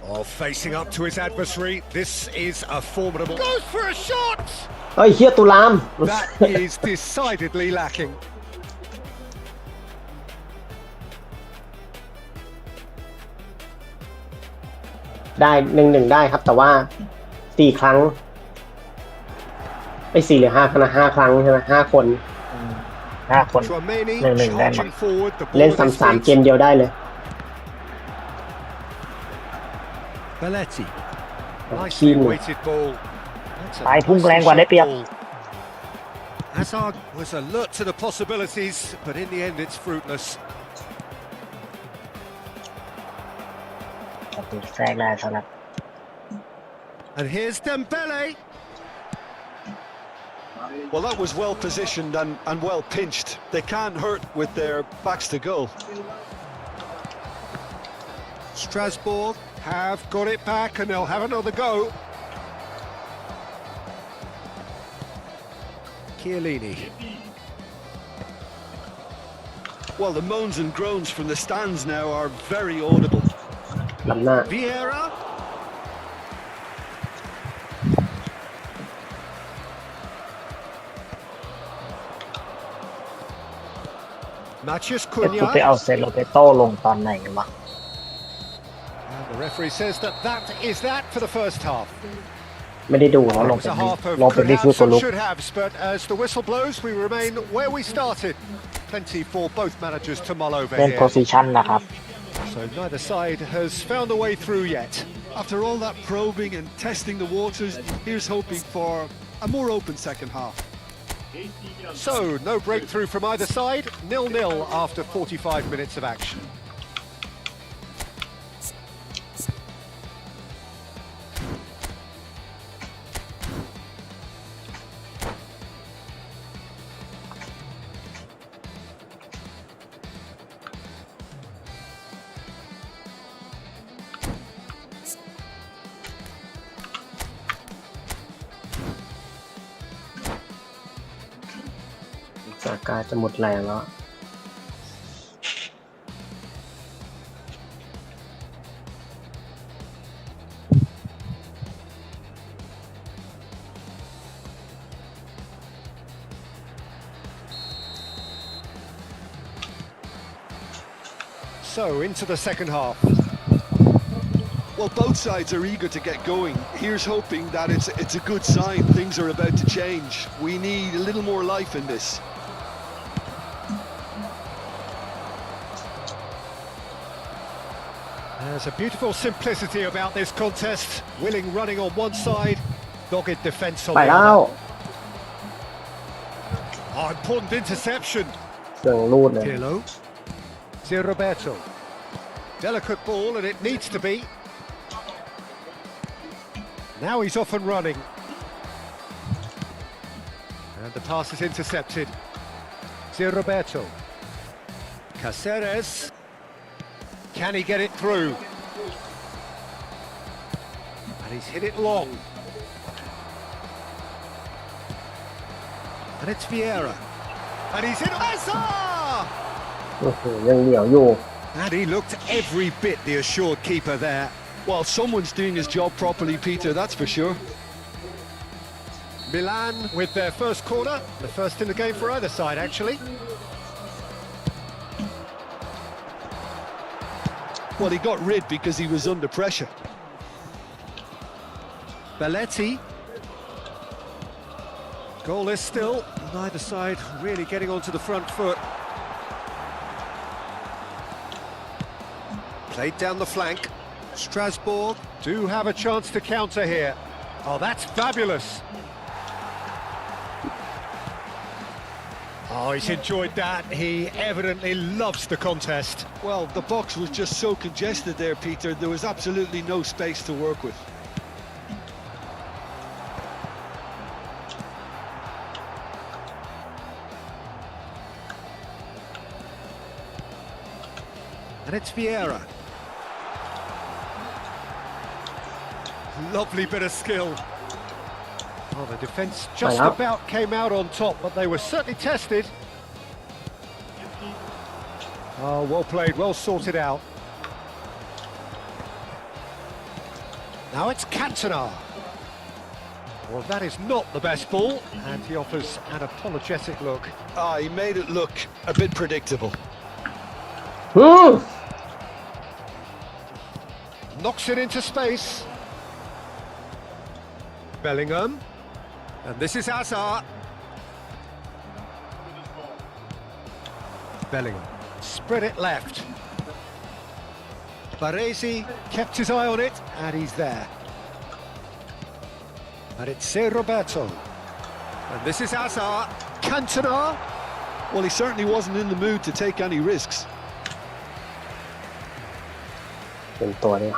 Oh, facing up to his adversary. This is a formidable. Goes for a shot! เฮ้ยเฮียตุลาม That is decidedly lacking. ได้1-1ได้ครับ แต่ว่า4 ครั้งไอ้4หรือ5 ครั้งนะ5 ครั้งใช่ไหม5 คน 5 คน Tchouaméni 1-1 ได้ไหม charging forward. The เล่น ball at his 3 feet. เกมเดียวได้เลย Belletti. Nicely Team. weighted ball. That's a ซ้ายพุ่งแรงกว่าได้เปรียบ ball. Hazard was alert to the possibilities, but in the end it's fruitless. แทรกได้สำหรับ And here's Dembele. Well, that was well positioned and well pinched. They can't hurt with their backs to goal. Strasbourg have got it back and they'll have another go. Chiellini. Well, the moans and groans from the stands now are very audible. ลำหน้า Vieira. Matthias แต่กู Cunha. ไปเอาเซโลเปโต้ลงตอนไหนวะ And the referee says that is that for the first half. ไม่ได้ดูนะ It ลง was เป็น a half of ลงเป็น could รี have ฟิวตัว and ลุก should haves, but as the whistle blows, we remain where we started. plenty for both managers to mull over เล่น here. โพซิชันนะครับ So neither side has found a way through yet. After all that probing and testing the waters, here's hoping for a more open second half. So no breakthrough from either side, 0-0 after 45 minutes of action. สากาจะหมดแรงแล้ว So into the second half. Well, both sides are eager to get going. Here's hoping that it's a good sign. Things are about to change. We need a little more life in this. There's a beautiful simplicity about this contest. Willing running on one side, dogged defence on ไป the แล้ว other. Oh, important interception. เสียงรูดเลย Pirlo. Roberto. Delicate ball, and it needs to be. Now he's off and running. And the pass is intercepted. Roberto. Caceres. Can he get it through? And he's hit it long. And it's Vieira. And he's hit Hazard! โอ้โหยังเหนียวอยู่ And he looked every bit the assured keeper there. Well, someone's doing his job properly, Peter, that's for sure. Milan with their first corner, the first in the game for either side, actually. Well, he got rid because he was under pressure. Belletti. Goalless still, neither side really getting onto the front foot. Played down the flank. Strasbourg do have a chance to counter here. Oh, that's fabulous. Oh, he's enjoyed that. He evidently loves the contest. Well, the box was just so congested there, Peter. There was absolutely no space to work with. And it's Vieira. Lovely bit of skill. Oh, the defence just Right up. about came out on top, but they were certainly tested. Oh, well played, well sorted out. Now it's Cantona. Well, that is not the best ball, and he offers an apologetic look. Ah, he made it look a bit predictable. อืม Knocks it into space. Bellingham. And this is Hazard. Bellingham. Spread it left. Baresi kept his eye on it, and he's there. And it's Roberto. And this is Hazard. Cantona. Well, he certainly wasn't in the mood to take any risks. เป็นตัวนี้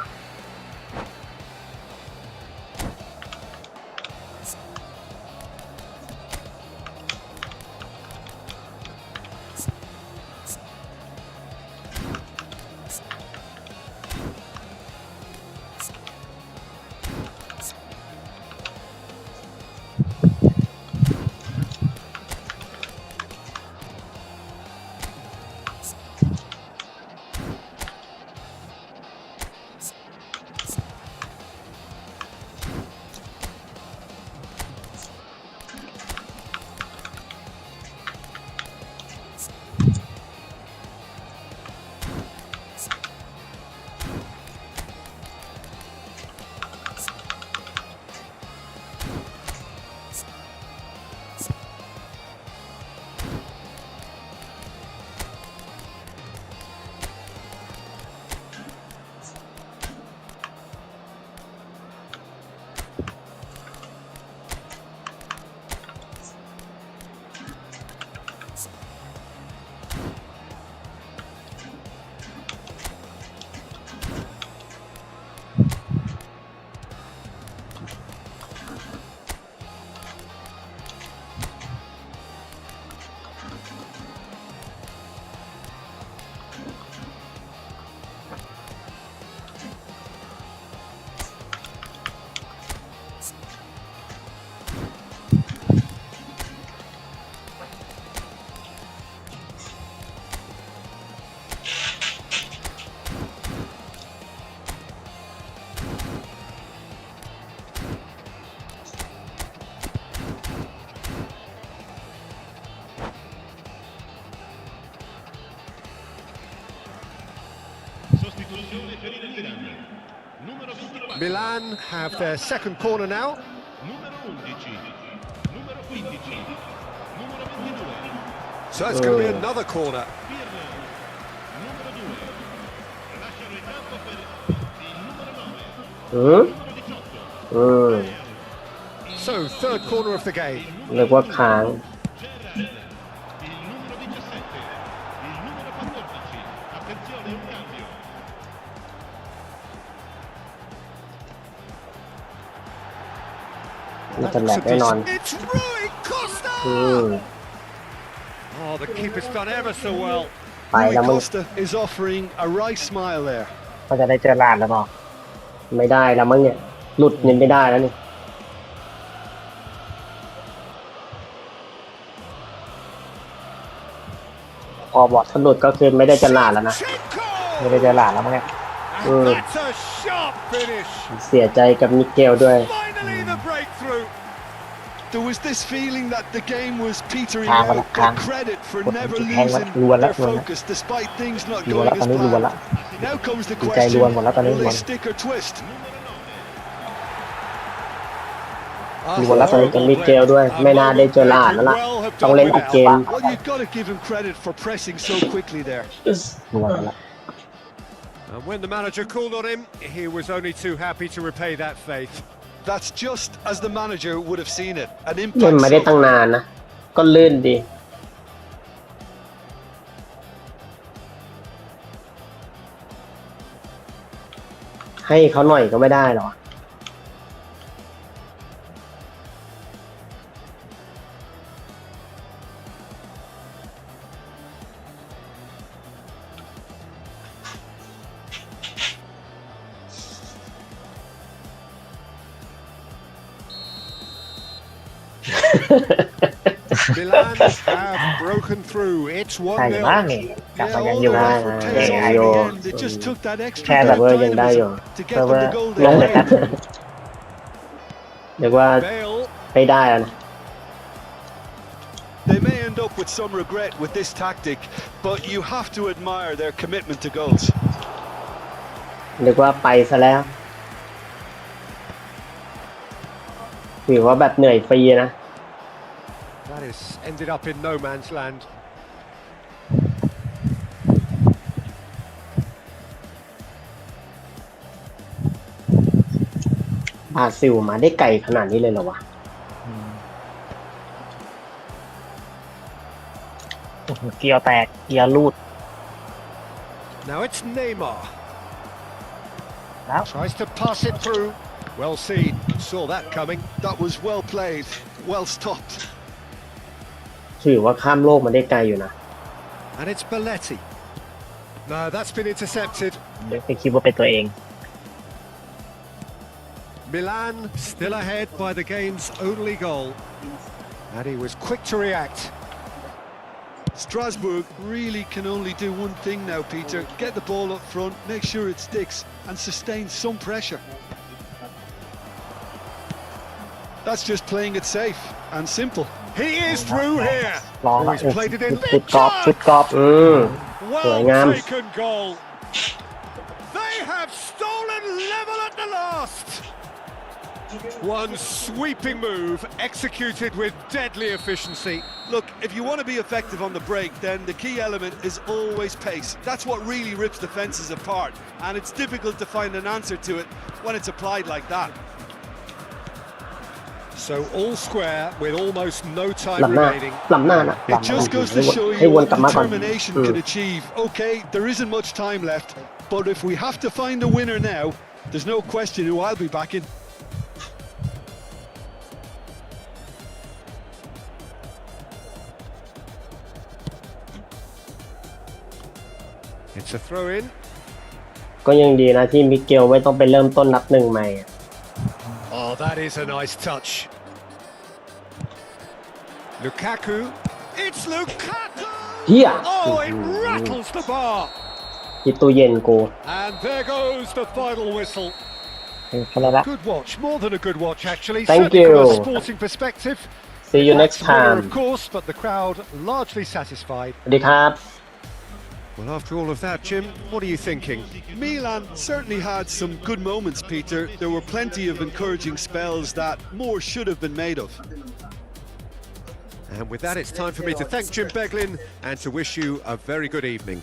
Milan have their second corner now. So it's going to be another corner. So third corner of the game. เรียกว่าค้างมันจะแหลกแน่นอน It's Rui Costa. Oh, the keeper's done ever so well. ไปแล้วมึง Costa is offering a wry smile there. ก็จะได้เจอลานแล้วเนาะ ไม่ได้แล้วมั้งเนี่ยหลุดเนี่ยไม่ได้แล้วนี่พอบอดถ้าหลุดก็คือไม่ได้จะหลาดแล้วนะ ไม่ได้เจอลานแล้วมั้งเนี่ย And that's a sharp finish. เสียใจกับมิเกลด้วย Finally the breakthrough. There was this feeling that the game was petering Khang out, rồi, but khang. credit for Ủa, never chị Khang losing luôn their đó. focus despite things not Luôn going đó, as tao nói luôn đó. planned. Now comes the Chị Khang question, luôn rồi đó, tao nói will they luôn. stick or twist? มีคนรับตอนนี้จะมิเกลด้วยไม่น่าได้เจอหลาดแล้วล่ะต้องเล่นอีกเกม Well, you've got to give him credit for pressing so quickly there. รวนแล้ว And when the manager called on him, he was only too happy to repay that faith. That's just as the manager would have seen it. An เล่น impact มาได้ตั้ง sub. นานนะก็ลื่นดี ให้เขาหน่อยก็ไม่ได้หรอ Milan have broken through. It's ใช่อยู่บ้าง 1-0. นี่กลับ Yeah, มายัง all อยู่ the บ้าง effort ได้ pays ได้ off อยู่ in the end. It just took that extra แค่ bit แบบ of เวอร์ยังได้อยู่ dynamism to แต่ get ว่า them the goal ลง they แต่แป๊บ needed. เรียกว่า Bale. ไม่ได้แล้วนะ They may end up with some regret with this tactic, but you have to admire their commitment to goals. เรียกว่าไปซะแล้วถือว่าแบบเหนื่อยฟรีนะ That is ended up in no man's land. บราซิลมาได้ไกลขนาดนี้เลยเหรอวะ เกียร์แตกเกียร์รูด Now it's Neymar. แล้ว Tries to pass it through. Well seen. Saw that coming. That was well played, well stopped. ถือว่าข้ามโลกมาได้ไกลอยู่นะ And it's Belletti. No, that's been intercepted. เดี๋ยวไปคิดว่าเป็นตัวเอง Milan still ahead by the game's only goal. And he was quick to react. Strasbourg really can only do one thing now, Peter. Get the ball up front, make sure it sticks, and sustain some pressure. That's just playing it safe and simple. He is through here. ลอง Oh, ละ he's played it in. ชุดกรอบชุดกรอบ สวยงาม Well taken goal. They have stolen level at the last. One sweeping move executed with deadly efficiency. Look, if you want to be effective on the break, then the key element is always pace. That's what really rips defences apart, and it's difficult to find an answer to it when it's applied like that. So all square with almost no time หลับหน้า remaining. หลับหน้านะ It just goes to show ให้ you วน what กลับมาก่อน determination can achieve. Okay, there isn't much time left, but if we have to find a winner now, there's no question who I'll be backing. It's a throw in. ก็ยังดีนะที่มิเกลไม่ต้องไปเริ่มต้นนับหนึ่งใหม่อะ Oh, that is a nice touch. Lukaku. It's Lukaku! เฮีย Oh, it rattles the bar. คิดตู้เย็นกู And there goes the final whistle. แค่นั้นละ Good watch, more than a good watch actually. Thank Certainly from you. a sporting perspective. See you That's next the winner, time of course, but the crowd largely satisfied. สวัสดีครับ Well, after all of that, Jim, what are you thinking? Milan certainly had some good moments, Peter. There were plenty of encouraging spells that more should have been made of. And with that, it's time for me to thank Jim Beglin and to wish you a very good evening.